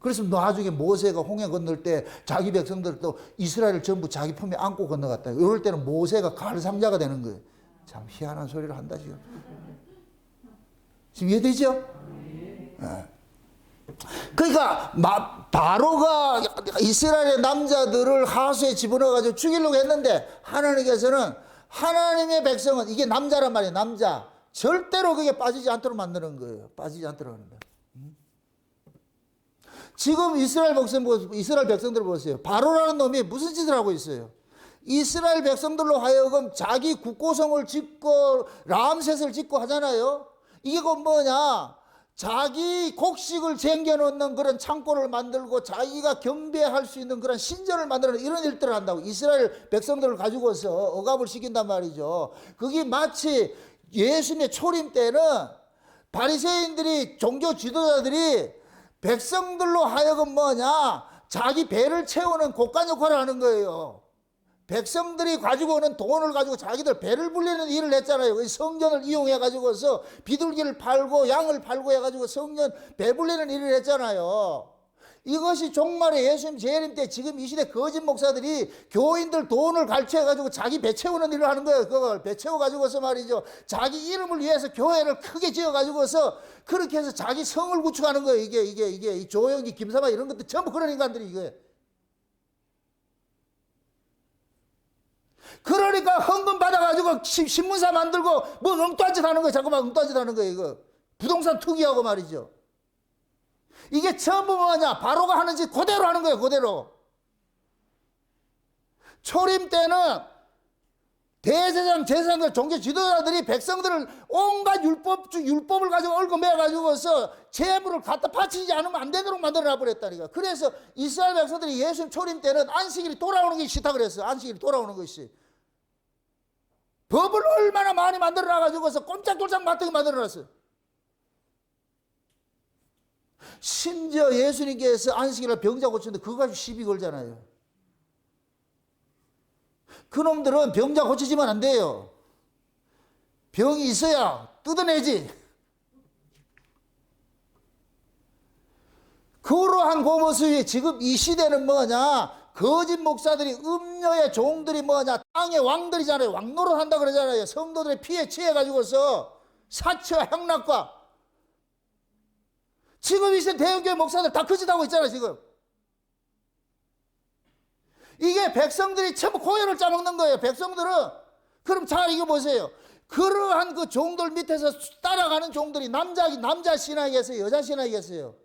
그래서 나중에 모세가 홍해 건널 때 자기 백성들 또 이스라엘 전부 자기 품에 안고 건너갔다. 이럴 때는 모세가 가을 상자가 되는 거예요. 참 희한한 소리를 한다 지금. 지금 이해되죠? 네. 그러니까 바로가 이스라엘의 남자들을 하수에 집어넣어가지고 죽이려고 했는데 하나님께서는 하나님의 백성은 이게 남자란 말이에요. 남자. 절대로 그게 빠지지 않도록 만드는 거예요. 빠지지 않도록 하는 거예요. 지금 이스라엘 백성들 보세요. 바로라는 놈이 무슨 짓을 하고 있어요? 이스라엘 백성들로 하여금 자기 국고성을 짓고 람셋을 짓고 하잖아요. 이게 곧 뭐냐? 자기 곡식을 쟁겨놓는 그런 창고를 만들고 자기가 경배할 수 있는 그런 신전을 만드는 이런 일들을 한다고. 이스라엘 백성들을 가지고서 억압을 시킨단 말이죠. 그게 마치 예수님의 초림 때는 바리새인들이 종교 지도자들이 백성들로 하여금 뭐냐? 자기 배를 채우는 곡간 역할을 하는 거예요. 백성들이 가지고 오는 돈을 가지고 자기들 배를 불리는 일을 했잖아요. 성전을 이용해 가지고서 비둘기를 팔고 양을 팔고 해가지고 성전 배 불리는 일을 했잖아요. 이것이 종말의 예수님 재림 때 지금 이 시대 거짓 목사들이 교인들 돈을 갈취해 가지고 자기 배 채우는 일을 하는 거예요. 그걸 배 채워 가지고서 말이죠. 자기 이름을 위해서 교회를 크게 지어 가지고서 그렇게 해서 자기 성을 구축하는 거예요. 이게 이 조영기, 김사마 이런 것들 전부 그런 인간들이 이게. 그러니까 헌금 받아가지고 신문사 만들고 뭐 엉뚱한 짓 하는 거예요. 자꾸만 엉뚱한 짓 하는 거예요. 이거 부동산 투기하고 말이죠. 이게 전부 뭐냐? 바로가 하는 짓 그대로 하는 거예요. 그대로. 초림 때는 대제사장, 제사장들, 종교 지도자들이 백성들을 온갖 율법을 가지고 얽어매가지고서 재물을 갖다 바치지 않으면 안 되도록 만들어놔 버렸다니까. 그래서 이스라엘 백성들이 예수님 초림 때는 안식일이 돌아오는 것이 싫다 그랬어요. 안식일이 돌아오는 것이. 법을 얼마나 많이 만들어놔가지고서 꼼짝돌짝 맞게 만들어놨어요. 심지어 예수님께서 안식일날 병자 고쳤는데 그거 가지고 시비 걸잖아요. 그놈들은 병자 고치지만 안 돼요. 병이 있어야 뜯어내지. 그러한 그 모습이 지금 이 시대는 뭐냐? 거짓 목사들이, 음녀의 종들이 뭐냐? 땅의 왕들이잖아요. 왕노릇 한다 그러잖아요. 성도들의 피에 취해가지고서 사치와 향락과. 지금 이 시대 대형교회 목사들 다 그 짓 하고 있잖아요, 지금. 이게 백성들이 전부 고혈을 짜먹는 거예요. 백성들은. 그럼 잘 이거 보세요. 그러한 그 종들 밑에서 따라가는 종들이 남자 신앙이겠어요? 여자 신앙이겠어요?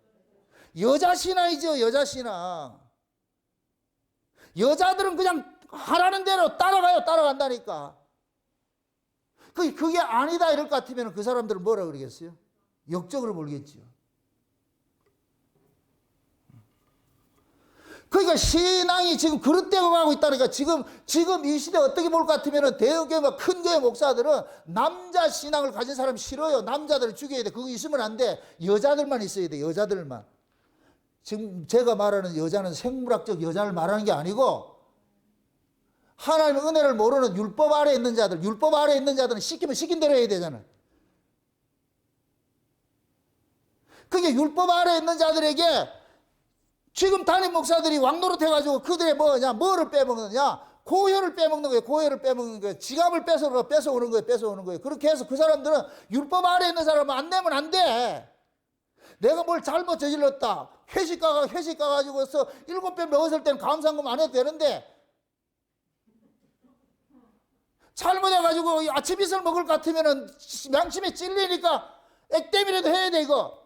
여자 신앙이죠. 여자 신앙. 여자들은 그냥 하라는 대로 따라가요. 따라간다니까. 그게 아니다 이럴 것 같으면 그 사람들은 뭐라 그러겠어요? 역적으로 몰겠지요. 그러니까 신앙이 지금 그릇되고 가고 있다니까. 지금 이 시대 어떻게 볼 것 같으면 대형교회, 큰 교회 목사들은 남자 신앙을 가진 사람 싫어요. 남자들을 죽여야 돼. 그거 있으면 안 돼. 여자들만 있어야 돼. 여자들만. 지금 제가 말하는 여자는 생물학적 여자를 말하는 게 아니고 하나님의 은혜를 모르는 율법 아래에 있는 자들, 율법 아래에 있는 자들은 시키면 시킨 대로 해야 되잖아. 그게 율법 아래에 있는 자들에게 지금 담임 목사들이 왕노릇 해가지고 그들의 뭐를 빼먹느냐? 고혈을 빼먹는 거예요. 고혈을 빼먹는 거예요. 지갑을 뺏어오는 거예요. 뺏어오는 거예요. 그렇게 해서 그 사람들은 율법 아래에 있는 사람은 안 내면 안 돼. 내가 뭘 잘못 저질렀다. 회식 가가지고서 7배 먹었을 때는 감사한금 안 해도 되는데 잘못해가지고 아침 이슬 먹을 것 같으면은 양심에 찔리니까 액땜이라도 해야 돼, 이거.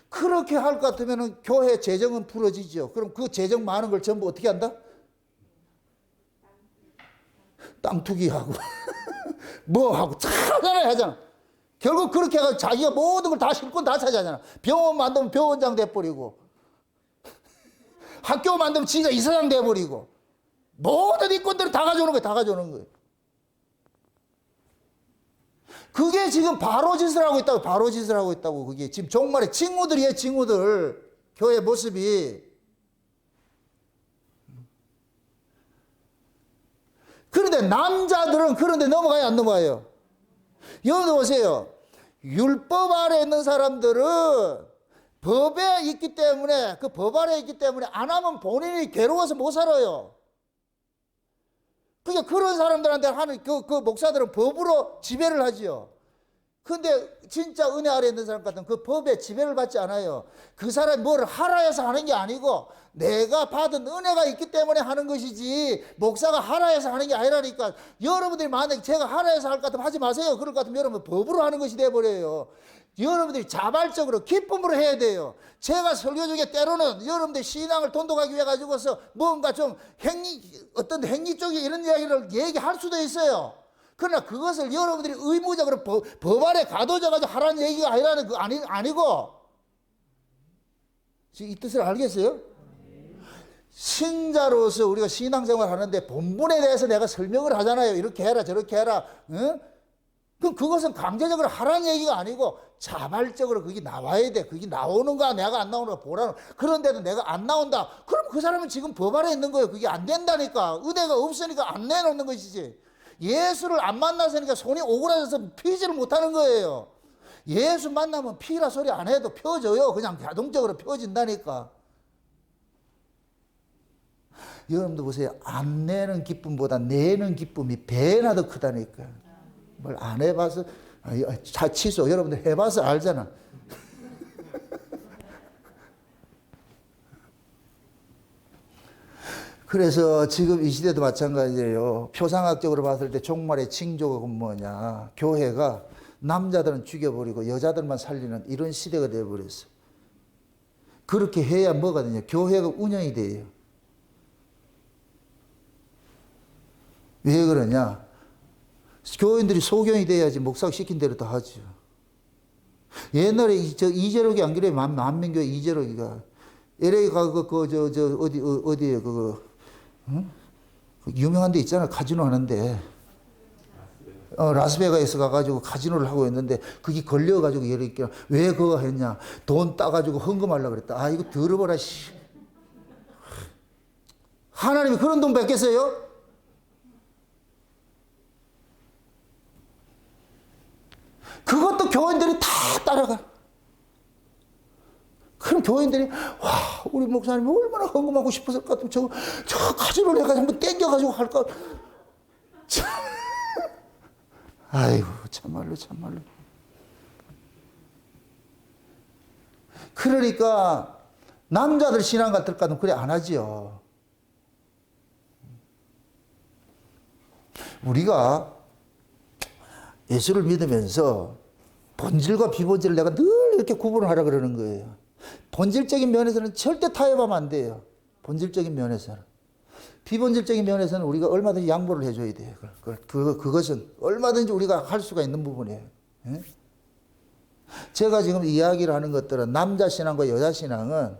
그렇게 할 것 같으면 교회 재정은 풀어지죠. 그럼 그 재정 많은 걸 전부 어떻게 한다? 땅 투기하고 뭐하고 차잖아요, 하잖아. 결국 그렇게 해서 자기가 모든 걸 다 실권 다 차지하잖아. 병원 만들면 병원장 돼버리고 학교 만들면 지가 이사장 돼버리고 모든 이권들을 다 가져오는 거예요. 다 가져오는 거예요. 그게 지금 바로 짓을 하고 있다고. 바로 짓을 하고 있다고. 그게 지금 정말의 징후들이에요. 징후들. 교회 모습이. 그런데 남자들은 그런데 넘어가요, 안 넘어가요? 여러분 보세요. 율법 아래에 있는 사람들은 법에 있기 때문에, 그 법 아래에 있기 때문에 안 하면 본인이 괴로워서 못 살아요. 그러니까 그런 사람들한테 하는 그 목사들은 법으로 지배를 하지요. 근데 진짜 은혜 아래에 있는 사람 같은 그 법에 지배를 받지 않아요. 그 사람이 뭐를 하라 해서 하는 게 아니고 내가 받은 은혜가 있기 때문에 하는 것이지 목사가 하라 해서 하는 게 아니라니까. 여러분들이 만약에 제가 하라 해서 할 것 같으면 하지 마세요. 그럴 것 같으면 여러분 법으로 하는 것이 돼버려요. 여러분들이 자발적으로 기쁨으로 해야 돼요. 제가 설교 중에 때로는 여러분들 신앙을 돈독하기 위해 가지고서 뭔가 좀 어떤 행위 쪽에 이런 이야기를 얘기할 수도 있어요. 그러나 그것을 여러분들이 의무적으로 법 아래 가둬져가지고 하라는 얘기가 아니라는 거 아니고. 지금 이 뜻을 알겠어요? 신자로서 우리가 신앙생활 하는데 본문에 대해서 내가 설명을 하잖아요. 이렇게 해라 저렇게 해라. 응? 그럼 그것은 강제적으로 하라는 얘기가 아니고 자발적으로 그게 나와야 돼. 그게 나오는가 내가 안 나오는가 보라는. 그런데도 내가 안 나온다. 그럼 그 사람은 지금 법 아래 있는 거예요. 그게 안 된다니까. 은혜가 없으니까 안 내놓는 것이지. 예수를 안 만나서니까 손이 오그라져서 피지를 못하는 거예요. 예수 만나면 피라 소리 안 해도 펴져요. 그냥 자동적으로 펴진다니까. 여러분들 보세요. 안 내는 기쁨보다 내는 기쁨이 배나 더 크다니까. 뭘 안 해봐서 취소. 여러분들 해봐서 알잖아. 그래서 지금 이 시대도 마찬가지예요. 표상학적으로 봤을 때 종말의 징조가 뭐냐. 교회가 남자들은 죽여버리고 여자들만 살리는 이런 시대가 되어버렸어요. 그렇게 해야 뭐가 되냐? 교회가 운영이 돼요. 왜 그러냐? 교인들이 소경이 돼야지 목사가 시킨 대로 다 하죠. 옛날에 이재록이 안 그래? 만민교회 이재록이가 LA가 어디에 응? 유명한 데 있잖아. 카지노 하는데. 라스베가스에 가가지고 카지노를 하고 있는데 그게 걸려가지고 이렇게 왜 그거 했냐? 돈 따가지고 헌금하려고 그랬다. 아, 이거 들어보라, 씨. 하나님이 그런 돈 뺏겠어요? 그것도 교인들이 다 따라가. 그럼 교인들이, 와, 우리 목사님이 얼마나 헌금하고 싶었을 것 같으면 저 카지노를 해가지고 한번 땡겨가지고 할까? 아이고, 참말로. 그러니까, 남자들 신앙 같을 까는 그래 안 하지요. 우리가 예수를 믿으면서 본질과 비본질을 내가 늘 이렇게 구분을 하라 그러는 거예요. 본질적인 면에서는 절대 타협하면 안 돼요. 본질적인 면에서는. 비본질적인 면에서는 우리가 얼마든지 양보를 해줘야 돼요. 그것은 얼마든지 우리가 할 수가 있는 부분이에요. 예? 제가 지금 이야기를 하는 것들은 남자 신앙과 여자 신앙은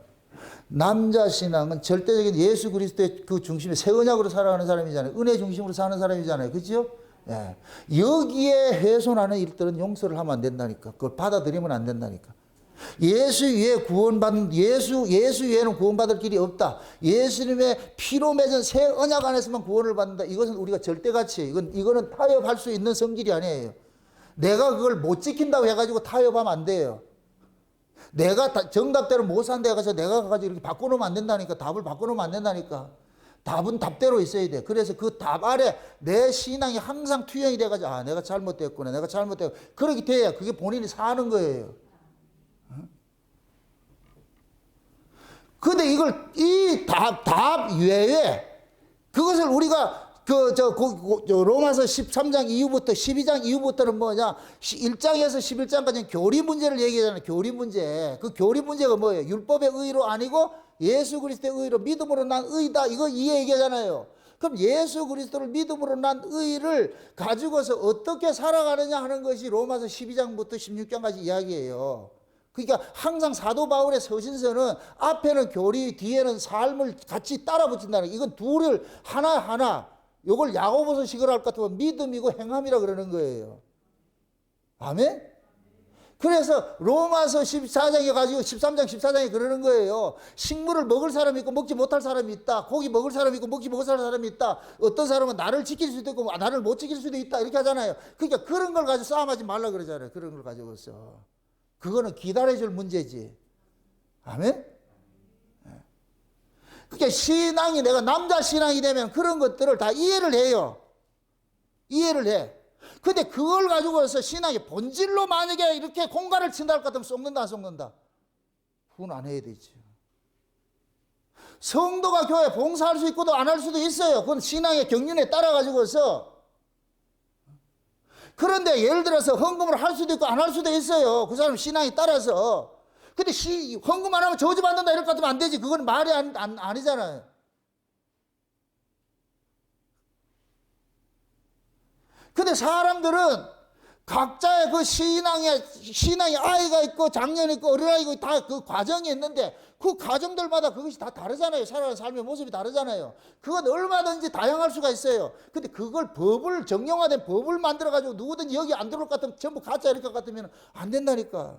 절대적인 예수 그리스도의 그 중심에 새 언약으로 살아가는 사람이잖아요. 은혜 중심으로 사는 사람이잖아요. 그렇죠? 예. 여기에 훼손하는 일들은 용서를 하면 안 된다니까. 그걸 받아들이면 안 된다니까. 예수 외에는 구원받을 길이 없다. 예수님의 피로 맺은 새 언약 안에서만 구원을 받는다. 이것은 우리가 절대가치예요. 이거는 타협할 수 있는 성질이 아니에요. 내가 그걸 못 지킨다고 해가지고 타협하면 안 돼요. 내가 정답대로 못 산다 해가지고 내가 가지고 이렇게 바꿔놓으면 안 된다니까. 답을 바꿔놓으면 안 된다니까. 답은 답대로 있어야 돼. 그래서 그 답 아래 내 신앙이 항상 투영이 돼가지고, 아, 내가 잘못됐구나. 그렇게 돼야 그게 본인이 사는 거예요. 근데 이 답 외에 그것을 우리가 로마서 13장 이후부터 12장 이후부터는 뭐냐? 1장에서 11장까지는 교리 문제를 얘기하잖아요. 교리 문제. 그 교리 문제가 뭐예요? 율법의 의로 아니고 예수 그리스도의 의로 믿음으로 난 의다. 이거 이 얘기하잖아요. 그럼 예수 그리스도를 믿음으로 난 의를 가지고서 어떻게 살아가느냐 하는 것이 로마서 12장부터 16장까지 이야기예요. 그러니까 항상 사도 바울의 서신서는 앞에는 교리, 뒤에는 삶을 같이 따라 붙인다는 거예요. 이건 둘을 하나하나, 이걸 야고보서식으로 할 것 같으면 믿음이고 행함이라 그러는 거예요. 아멘? 그래서 로마서 14장에 가지고 13장, 14장에 그러는 거예요. 식물을 먹을 사람이 있고 먹지 못할 사람이 있다. 고기 먹을 사람이 있고 먹지 못할 사람이 있다. 어떤 사람은 나를 지킬 수도 있고 나를 못 지킬 수도 있다. 이렇게 하잖아요. 그러니까 그런 걸 가지고 싸움하지 말라 그러잖아요. 그런 걸 가지고서. 그거는 기다려줄 문제지. 아멘? 그러니까 신앙이 내가 남자 신앙이 되면 그런 것들을 다 이해를 해요. 이해를 해. 근데 그걸 가지고서 신앙의 본질로 만약에 이렇게 공갈을 친다 할 것 같으면 썩는다 안 썩는다? 그건 안 해야 되지. 성도가 교회 봉사할 수 있고도 안 할 수도 있어요. 그건 신앙의 경륜에 따라 가지고서. 그런데 예를 들어서 헌금을 할 수도 있고 안 할 수도 있어요. 그 사람 신앙에 따라서. 근데 헌금 안 하면 저주받는다 이럴 것 같으면 안 되지. 그건 말이 아니잖아요. 근데 사람들은 각자의 그 신앙이 아이가 있고 장년이 있고 어린아이가 있고 다 그 과정이 있는데 그 과정들마다 그것이 다 다르잖아요. 살아가는 삶의 모습이 다르잖아요. 그건 얼마든지 다양할 수가 있어요. 근데 그걸 정형화된 법을 만들어가지고 누구든지 여기 안 들어올 것 같으면 전부 가짜 이럴 것 같으면 안 된다니까.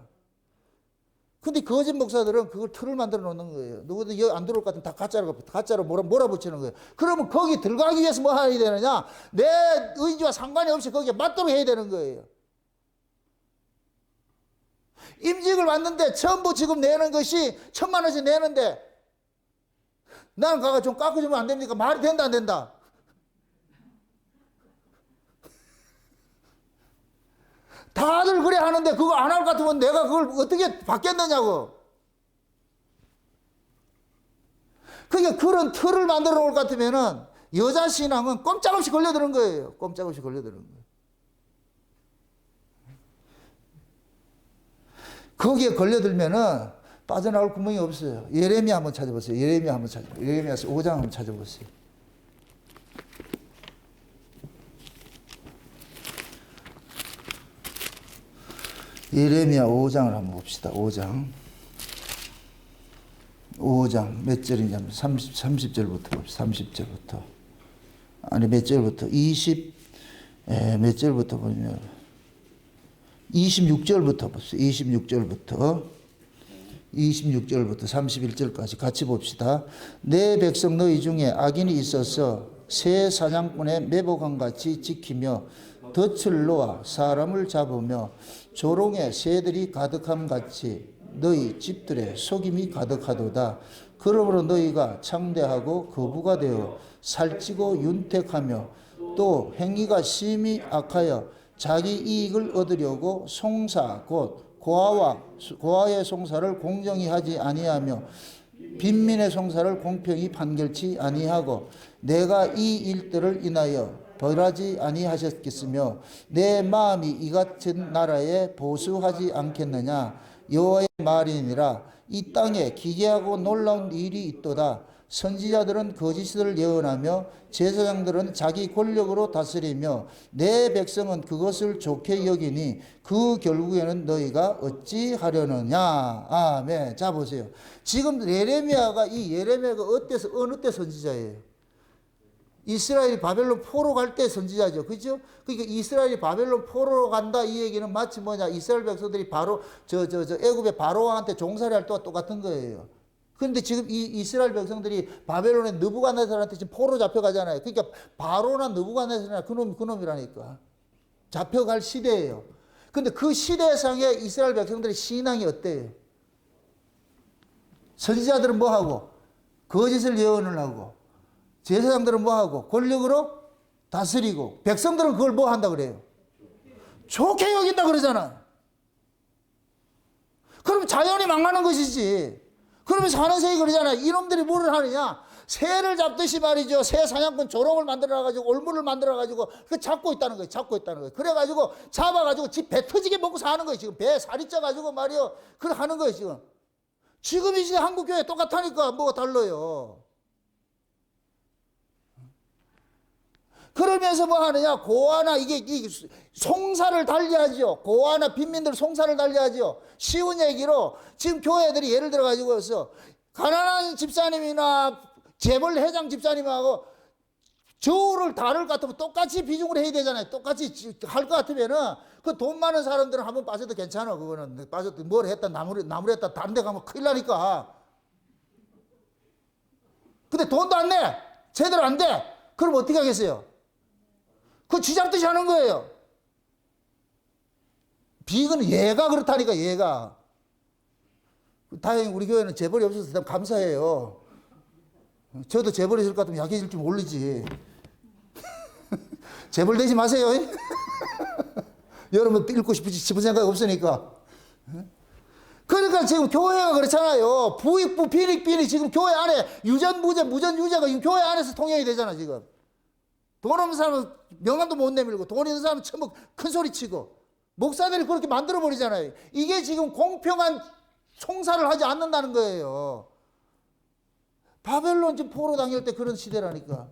근데 거짓 목사들은 그걸 틀을 만들어 놓는 거예요. 누구든지 여기 안 들어올 것 같으면 다 가짜로 몰아붙이는 거예요. 그러면 거기 들어가기 위해서 뭐 해야 되느냐? 내 의지와 상관이 없이 거기에 맞도록 해야 되는 거예요. 임직을 왔는데 전부 지금 내는 것이 1,000,000원씩 내는데 나는 가가 좀 깎아주면 안 됩니까? 말이 된다 안 된다? 다들 그래 하는데 그거 안 할 것 같으면 내가 그걸 어떻게 받겠느냐고. 그러니까 그런 틀을 만들어 놓을 것 같으면은 여자 신앙은 꼼짝없이 걸려드는 거예요. 꼼짝없이 걸려드는 거예요. 거기에 걸려들면은 빠져나올 구멍이 없어요. 예레미야 한번 찾아보세요. 예레미야 한번 찾아보세요. 예레미야서 5장 한번 찾아보세요. 예레미야 5장을 한번 봅시다. 5장 몇 절인지 한번 30절부터 봅시다. 30절부터. 아니 몇 절부터? 몇 절부터 보면 26절부터 보세요. 26절부터 31절까지 같이 봅시다. 내 백성 너희 중에 악인이 있어서 새 사냥꾼의 매복함 같이 지키며 덫을 놓아 사람을 잡으며 조롱에 새들이 가득함 같이 너희 집들에 속임이 가득하도다. 그러므로 너희가 창대하고 거부가 되어 살찌고 윤택하며 또 행위가 심히 악하여 자기 이익을 얻으려고 송사 곧 고아의 송사를 공정히 하지 아니하며 빈민의 송사를 공평히 판결치 아니하고 내가 이 일들을 인하여 벌하지 아니하셨겠으며 내 마음이 이 같은 나라에 보수하지 않겠느냐. 여호와의 말이니라. 이 땅에 기괴하고 놀라운 일이 있도다. 선지자들은 거짓을 예언하며 제사장들은 자기 권력으로 다스리며 내 백성은 그것을 좋게 여기니 그 결국에는 너희가 어찌하려느냐. 아멘. 자 보세요. 지금 예레미야가 어때서 어느 때 선지자예요? 이스라엘이 바벨론 포로 갈 때 선지자죠. 그죠? 그러니까 이스라엘이 바벨론 포로 간다 이 얘기는 마치 뭐냐. 이스라엘 백성들이 바로 애굽의 바로왕한테 종살이 할 때와 똑같은 거예요. 그런데 지금 이 이스라엘 백성들이 바벨론의 느부갓네살한테 지금 포로 잡혀가잖아요. 그러니까 바로나 느부갓네살이나 그놈이라니까. 잡혀갈 시대예요. 근데 그 시대상의 이스라엘 백성들의 신앙이 어때요? 선지자들은 뭐 하고? 거짓을 예언을 하고. 제사장들은 뭐 하고? 권력으로 다스리고. 백성들은 그걸 뭐 한다 그래요? 좋게 여긴다 그러잖아. 그럼 자연이 망하는 것이지. 그러면서 하는 새이 그러잖아. 이놈들이 뭐를 하느냐? 새를 잡듯이 말이죠. 새 사냥꾼 조롱을 만들어가지고 올무를 만들어가지고 그 잡고 있다는 거예요. 그래가지고 잡아가지고 집 배 터지게 먹고 사는 거예요. 지금 배 살이 쪄가지고 말이요. 그걸 하는 거예요. 지금 이 시대 한국교회 똑같다니까. 뭐가 달라요. 그러면서 뭐 하느냐? 고아나 이게 송사를 달리하죠. 고아나 빈민들 송사를 달리하죠. 쉬운 얘기로 지금 교회들이 예를 들어 가지고서 가난한 집사님이나 재벌 회장 집사님하고 저울을 다룰 것 같으면 똑같이 비중을 해야 되잖아요. 똑같이 할 것 같으면은 그 돈 많은 사람들은 한번 빠져도 괜찮아. 그거는 빠져도 뭘 했다 나무를 했다 다른 데 가면 큰일 나니까. 근데 돈도 안 내. 제대로 안 돼. 그럼 어떻게 하겠어요? 그 쥐잡듯이 하는 거예요. 비극은 얘가 그렇다니까, 얘가. 다행히 우리 교회는 재벌이 없어서 감사해요. 저도 재벌이 있을 것 같으면 약해질 줄 모르지. 재벌 되지 마세요. 여러분 읽고 싶은 생각 없으니까. 그러니까 지금 교회가 그렇잖아요. 부익부, 빈익빈이 지금 교회 안에 유전무죄, 무전유죄가 지금 교회 안에서 통용이 되잖아, 지금. 돈 없는 사람은 명함도 못 내밀고 돈 있는 사람은 전부 큰 소리 치고 목사들이 그렇게 만들어 버리잖아요. 이게 지금 공평한 송사를 하지 않는다는 거예요. 바벨론 지금 포로 당할 때 그런 시대라니까.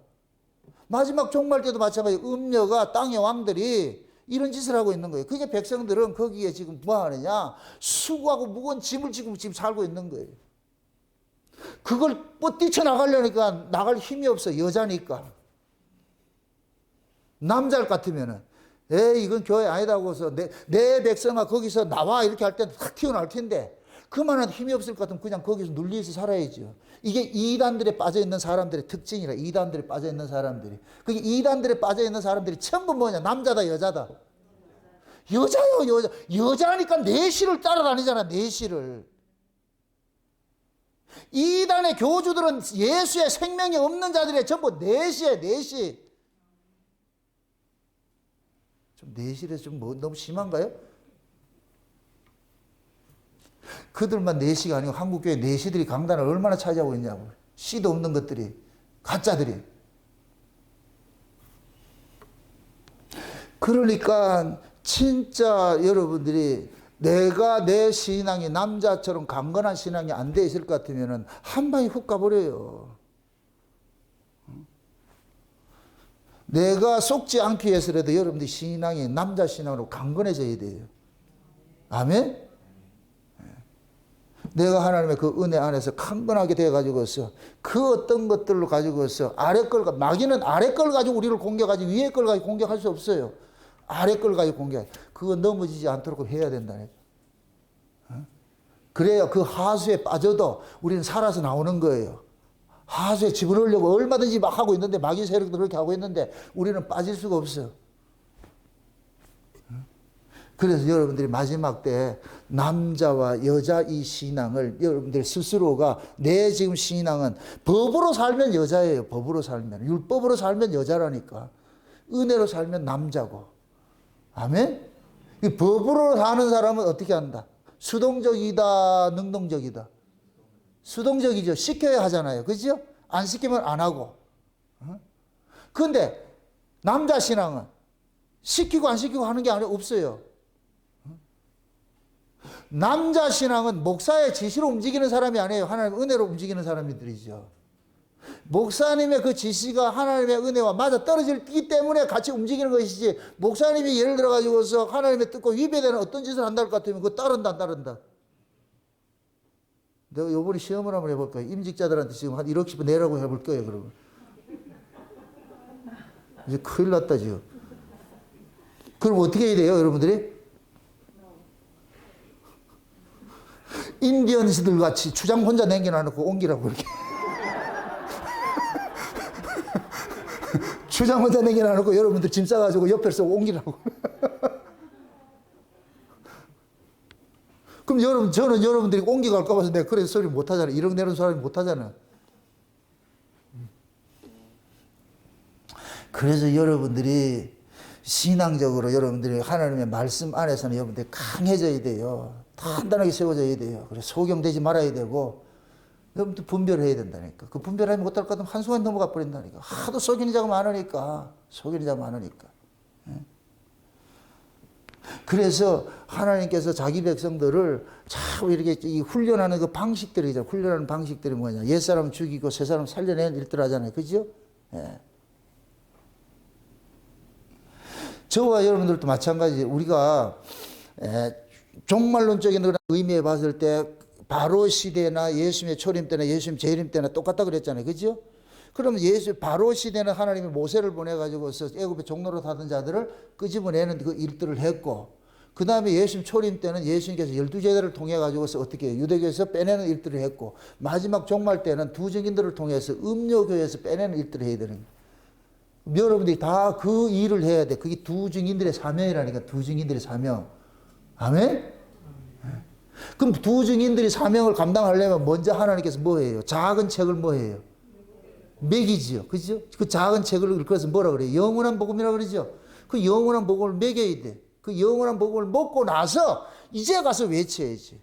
마지막 종말 때도 마찬가지예요. 음녀가 땅의 왕들이 이런 짓을 하고 있는 거예요. 그게 백성들은 거기에 지금 뭐 하느냐? 수고하고 무거운 짐을 지금 살고 있는 거예요. 그걸 뛰쳐나가려니까 나갈 힘이 없어. 여자니까. 남자일 같으면은, 이건 교회 아니다고 해서 내 백성아 거기서 나와 이렇게 할 때는 탁 튀어나올 텐데, 그만한 힘이 없을 것 같으면 그냥 거기서 눌려서 살아야죠. 이게 이단들에 빠져있는 사람들의 특징이라, 이단들에 빠져있는 사람들이. 그게 이단들에 빠져있는 사람들이 전부 뭐냐? 남자다, 여자다. 여자요, 여자. 여자니까 내시를 따라다니잖아, 내시를. 이단의 교주들은 예수의 생명이 없는 자들의 전부 내시에, 내시. 내실에서 좀 너무 심한가요? 그들만 내시가 아니고 한국교회 내시들이 강단을 얼마나 차지하고 있냐고. 씨도 없는 것들이, 가짜들이. 그러니까 진짜 여러분들이 내가 내 신앙이 남자처럼 강건한 신앙이 안 돼 있을 것 같으면 한 방에 훅 가버려요. 내가 속지 않기 위해서라도 여러분들 신앙이 남자 신앙으로 강건해져야 돼요. 아멘? 내가 하나님의 그 은혜 안에서 강건하게 되어가지고서 그 어떤 것들로 가지고서 아래 걸, 마귀는 아래 걸 가지고 우리를 공격하지 위에 걸 가지고 공격할 수 없어요. 아래 걸 가지고 공격해. 그거 넘어지지 않도록 해야 된다니까. 그래야 그 하수에 빠져도 우리는 살아서 나오는 거예요. 하수에 집어넣으려고 얼마든지 막 하고 있는데 마귀 세력도 그렇게 하고 있는데 우리는 빠질 수가 없어요. 그래서 여러분들이 마지막 때 남자와 여자 이 신앙을 여러분들 스스로가 내 지금 신앙은 법으로 살면 여자예요. 법으로 살면. 율법으로 살면 여자라니까. 은혜로 살면 남자고. 아멘? 이 법으로 사는 사람은 어떻게 한다? 수동적이다, 능동적이다. 수동적이죠. 시켜야 하잖아요. 그죠? 안 시키면 안 하고. 그런데 남자 신앙은 시키고 안 시키고 하는 게 없어요. 남자 신앙은 목사의 지시로 움직이는 사람이 아니에요. 하나님의 은혜로 움직이는 사람들이죠. 목사님의 그 지시가 하나님의 은혜와 맞아 떨어지기 때문에 같이 움직이는 것이지, 목사님이 예를 들어 가지고서 하나님의 뜻과 위배되는 어떤 짓을 한다 할 것 같으면 그거 따른다. 내가 요번에 시험을 한번 해볼 거예요. 임직자들한테 지금 한 1억씩 내라고 해볼 거예요, 그러면. 이제 큰일 났다, 지금. 그럼 어떻게 해야 돼요, 여러분들이? 인디언스들 같이 주장 혼자 남겨놔놓고 옮기라고, 이렇게. 주장 혼자 남겨놔놓고 여러분들 짐 싸가지고 옆에서 옮기라고. 그럼 저는 여러분들이 옮겨갈까 봐서 내가 그런 소리 못 하잖아. 1억 내는 사람이 못 하잖아. 그래서 여러분들이 신앙적으로 여러분들이 하나님의 말씀 안에서는 여러분들이 강해져야 돼요. 단단하게 세워져야 돼요. 그래서 소경되지 말아야 되고, 여러분들 분별해야 된다니까. 그 분별하지 못할 것 같으면 한순간 넘어가 버린다니까. 하도 속이는 자가 많으니까. 그래서 하나님께서 자기 백성들을 참 이렇게 훈련하는 그 방식들이죠. 훈련하는 방식들이 뭐냐. 옛사람 죽이고 새사람 살려내는 일들 하잖아요. 그죠? 예. 저와 여러분들도 마찬가지. 우리가 종말론적인 그런 의미에 봤을 때 바로 시대나 예수님의 초림 때나 예수님 재림 때나 똑같다 그랬잖아요. 그죠? 그러면 바로 시대는 하나님이 모세를 보내가지고서 애굽의 종로로 타던 자들을 끄집어내는 그 일들을 했고, 그 다음에 예수님 초림 때는 예수님께서 12제자를 통해가지고서 어떻게 해요? 유대교에서 빼내는 일들을 했고, 마지막 종말 때는 두 증인들을 통해서 음료교에서 빼내는 일들을 해야 되는 거예요. 여러분들이 다 그 일을 해야 돼. 그게 두 증인들의 사명이라니까. 두 증인들의 사명. 아멘? 그럼 두 증인들이 사명을 감당하려면 먼저 하나님께서 뭐 해요? 작은 책을 뭐 해요? 먹이지요. 그죠? 그 작은 책을 읽어서 뭐라 그래요? 영원한 복음이라고 그러죠? 그 영원한 복음을 먹여야 돼. 그 영원한 복음을 먹고 나서 이제 가서 외쳐야지.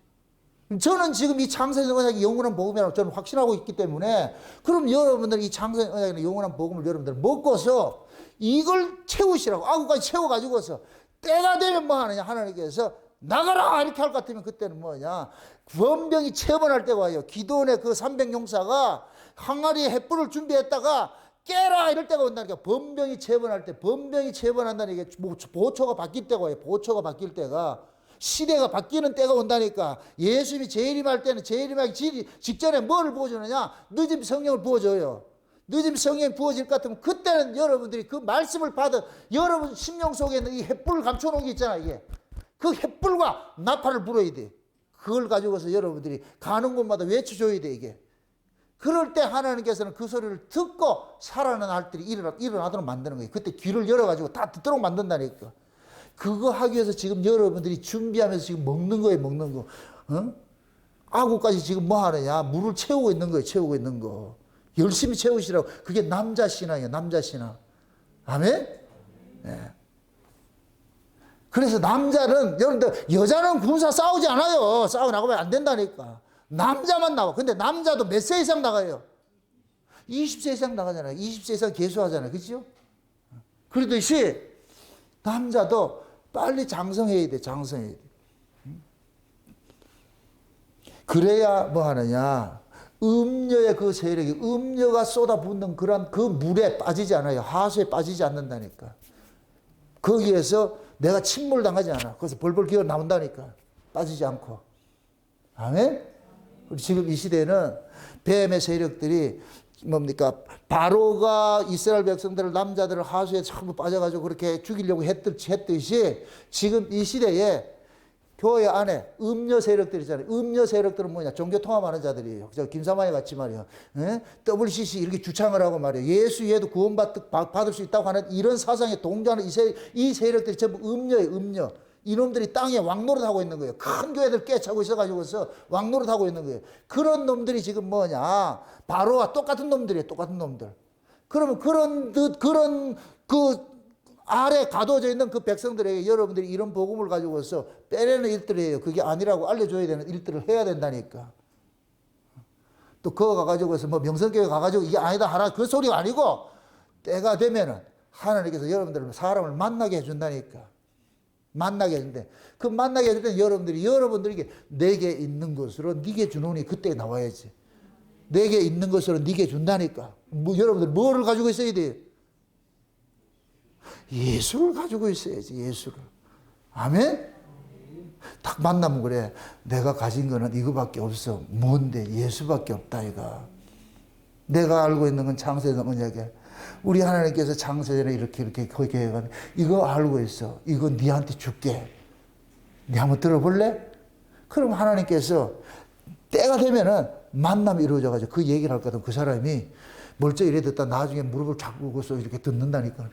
저는 지금 이 창세전 언약이 영원한 복음이라고 저는 확신하고 있기 때문에, 그럼 여러분들 이 창세전 언약의 영원한 복음을 여러분들 먹고서 이걸 채우시라고. 아구까지 채워가지고서 때가 되면 뭐 하느냐. 하나님께서 나가라! 이렇게 할 것 같으면 그때는 뭐냐. 번병이 체험할 때가 와요. 기도원의 그 300용사가 항아리에 횃불을 준비했다가 깨라! 이럴 때가 온다니까. 번병이 체험할 때, 번병이 체험한다는 게 보초가 바뀔 때가 와요. 보초가 바뀔 때가. 시대가 바뀌는 때가 온다니까. 예수님이 재림할 때는 재림하기 직전에 뭐를 부어주느냐? 늦은 성령을 부어줘요. 늦은 성령이 부어질 것 같으면 그때는 여러분들이 그 말씀을 받은 여러분 심령 속에 있는 이 횃불을 감춰놓은 게 있잖아, 이게. 그 횃불과 나팔을 불어야 돼. 그걸 가지고서 여러분들이 가는 곳마다 외쳐줘야 돼, 이게. 그럴 때 하나님께서는 그 소리를 듣고 살아난 알들이 일어나도록 만드는 거예요. 그때 귀를 열어가지고 다 듣도록 만든다니까. 그거 하기 위해서 지금 여러분들이 준비하면서 지금 먹는 거예요, 먹는 거. 어? 아구까지 지금 뭐 하느냐? 물을 채우고 있는 거예요, 채우고 있는 거. 열심히 채우시라고. 그게 남자 신앙이에요, 남자 신앙. 아멘? 네. 그래서 남자는, 여러분들, 여자는 군사 싸우지 않아요. 싸워 나가면 안 된다니까. 남자만 나와. 근데 남자도 몇 세 이상 나가요? 20세 이상 나가잖아요. 20세 이상 계수하잖아요. 그죠? 그러듯이 남자도 빨리 장성해야 돼, 장성해야 돼. 그래야 뭐 하느냐? 음녀의 그 세력이, 음녀가 쏟아붓는 그런 그 물에 빠지지 않아요. 하수에 빠지지 않는다니까. 거기에서 내가 침몰당하지 않아. 거기서 벌벌 기어 나온다니까. 빠지지 않고. 아멘? 지금 이 시대는 뱀의 세력들이 뭡니까? 바로가 이스라엘 백성들을, 남자들을 하수에 전부 빠져가지고 그렇게 죽이려고 했듯이 지금 이 시대에 교회 안에 음녀 세력들 있잖아요. 음녀 세력들은 뭐냐? 종교 통합하는 자들이에요. 저 김사마이 같이 말이에요. 예? WCC 이렇게 주창을 하고 말이에요. 예수 외에도 구원받을 수 있다고 하는 이런 사상에 동조하는 이 세력들이 전부 음녀예요. 음녀. 이놈들이 땅에 왕노릇하고 있는 거예요. 큰 교회들 깨차고 있어가지고서 왕노릇하고 있는 거예요. 그런 놈들이 지금 뭐냐? 바로와 똑같은 놈들이에요. 똑같은 놈들. 그러면 그런 아래 가둬져 있는 그 백성들에게 여러분들이 이런 복음을 가지고서 빼내는 일들이에요. 그게 아니라고 알려줘야 되는 일들을 해야 된다니까. 또 그거 가가지고서 뭐 명성교회 가가지고 이게 아니다 하라 그 소리가 아니고 때가 되면은 하나님께서 여러분들을 사람을 만나게 해준다니까. 만나게 해준대. 그 만나게 해줄 때는 여러분들에게 내게 있는 것으로 네게 주노니 그때 나와야지. 내게 있는 것으로 네게 준다니까. 여러분들 뭐를 가지고 있어야 돼요? 예수를 가지고 있어야지. 예수를. 아멘? 딱 만나면 그래. 내가 가진 거는 이거밖에 없어. 뭔데? 예수밖에 없다 이거. 내가 알고 있는 건 창세전 언약에 우리 하나님께서 창세전에 이렇게 계획하는 이거 알고 있어. 이거 네한테 줄게. 네 한번 들어볼래? 그럼 하나님께서 때가 되면은 만남이 이루어져가지고 그 얘기를 할 거든 그 사람이 멀쩡히 이래 듣다 나중에 무릎을 자꾸 꿇고서 이렇게 듣는다니까.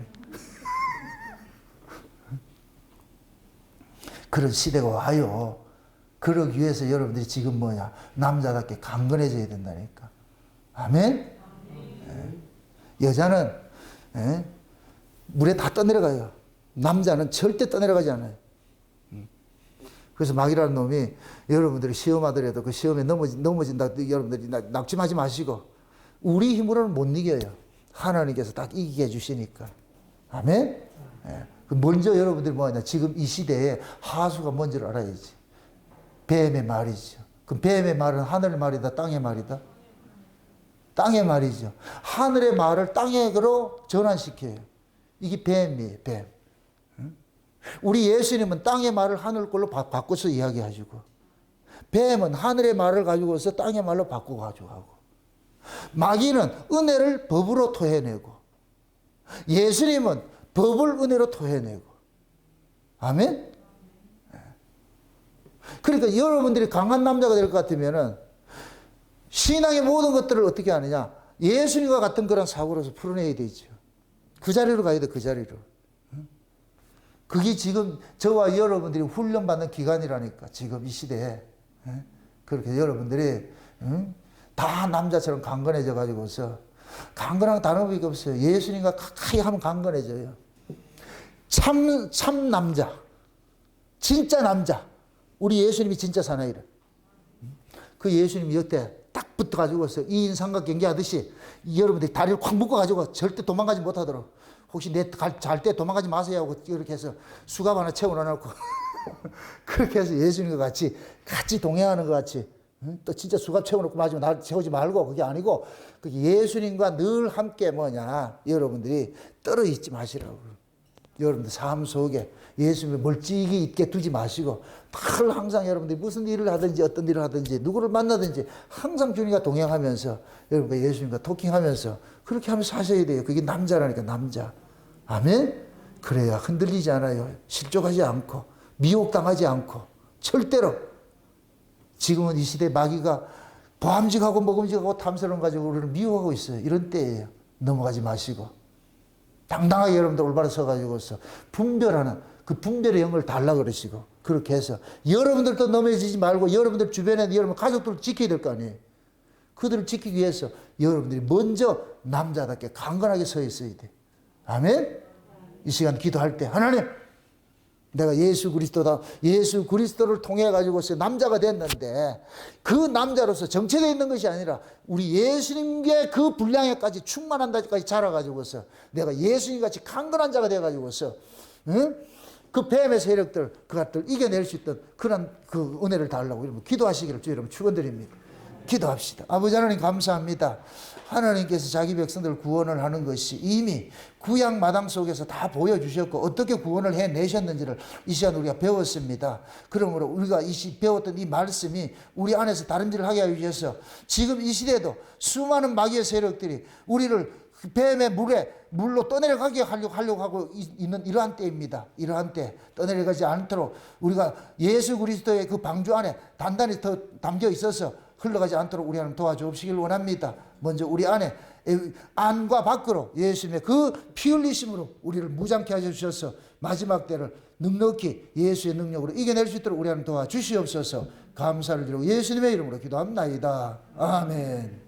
그런 시대가 와요. 그러기 위해서 여러분들이 지금 뭐냐? 남자답게 강건해져야 된다니까. 아멘? 여자는 물에 다 떠내려가요. 남자는 절대 떠내려가지 않아요. 그래서 마귀라는 놈이 여러분들이 시험하더라도 그 시험에 넘어진다. 여러분들이 낙심하지 마시고 우리 힘으로는 못 이겨요. 하나님께서 딱 이기게 해주시니까. 아멘? 먼저 여러분들이 뭐냐? 지금 이 시대에 하수가 뭔지를 알아야지. 뱀의 말이죠. 그럼 뱀의 말은 하늘의 말이다, 땅의 말이다? 땅의 말이죠. 하늘의 말을 땅으로 전환시켜요. 이게 뱀이에요, 뱀. 우리 예수님은 땅의 말을 하늘 걸로 바꿔서 이야기하시고, 뱀은 하늘의 말을 가지고서 땅의 말로 바꾸고 가지고, 마귀는 은혜를 법으로 토해내고, 예수님은 법을 은혜로 토해내고. 아멘? 그러니까 여러분들이 강한 남자가 될 것 같으면은 신앙의 모든 것들을 어떻게 하느냐? 예수님과 같은 그런 사고로서 풀어내야 되죠. 그 자리로 가야 돼, 그 자리로. 그게 지금 저와 여러분들이 훈련받는 기간이라니까, 지금 이 시대에. 그렇게 여러분들이 다 남자처럼 강건해져 가지고서, 강건한 단어가 없어요. 예수님과 가까이 하면 강건해져요. 참 남자. 진짜 남자. 우리 예수님이 진짜 사나이래. 그 예수님이 여태 딱 붙어가지고서 2인 삼각경기 하듯이 여러분들이 다리를 콱 묶어가지고 절대 도망가지 못하도록. 혹시 잘 때 도망가지 마세요 하고 이렇게 해서 수갑 하나 채워놓고 그렇게 해서 예수님과 같이 동행하는 것 같이. 또 진짜 수갑 채워놓고 마지막 날 채우지 말고 그게 아니고 예수님과 늘 함께 뭐냐. 여러분들이 떨어져 있지 마시라고. 여러분들 삶 속에 예수님을 멀찍이 있게 두지 마시고 늘 항상 여러분들이 무슨 일을 하든지 어떤 일을 하든지 누구를 만나든지 항상 주님과 동행하면서 여러분과 예수님과 토킹하면서 그렇게 하면서 사셔야 돼요. 그게 남자라니까, 남자. 아멘? 그래야 흔들리지 않아요. 실족하지 않고 미혹당하지 않고 절대로. 지금은 이 시대 마귀가 보암직하고 먹음직하고 탐스러움 가지고 우리를 미혹하고 있어요. 이런 때예요. 넘어가지 마시고 당당하게 여러분들 올바로 서가지고서 분별하는 그 분별의 영을 달라 그러시고 그렇게 해서 여러분들도 넘어지지 말고 여러분들 주변에 여러분 가족들을 지켜야 될 거 아니에요. 그들을 지키기 위해서 여러분들이 먼저 남자답게 강건하게 서 있어야 돼. 아멘? 이 시간 기도할 때 하나님, 내가 예수 그리스도를 통해 가지고서 남자가 됐는데 그 남자로서 정체되어 있는 것이 아니라 우리 예수님의 그 분량에까지 충만한 데까지 자라가지고서 내가 예수님같이 강건한 자가 돼가지고서 그 뱀의 세력들, 그것들 이겨낼 수 있던 그런 그 은혜를 달라고 여러분 기도하시기를 주 여러분 축원드립니다. 기도합시다. 아버지 하나님 감사합니다. 하나님께서 자기 백성들 구원을 하는 것이 이미 구약 마당 속에서 다 보여주셨고 어떻게 구원을 해내셨는지를 이 시간 우리가 배웠습니다. 그러므로 우리가 배웠던 이 말씀이 우리 안에서 다른 일을 하게 하여 주셔서 지금 이 시대에도 수많은 마귀의 세력들이 우리를 뱀의 물로 떠내려가게 하려고 하고 있는 이러한 때입니다. 이러한 때 떠내려가지 않도록 우리가 예수 그리스도의 그 방주 안에 단단히 더 담겨 있어서 흘러가지 않도록 우리 하나님 도와주시길 원합니다. 먼저 우리 안에 안과 밖으로 예수님의 그 피 흘리심으로 우리를 무장케 하셔서 마지막 때를 넉넉히 예수의 능력으로 이겨낼 수 있도록 우리 하나님 도와주시옵소서. 감사를 드리고 예수님의 이름으로 기도합나이다. 아멘.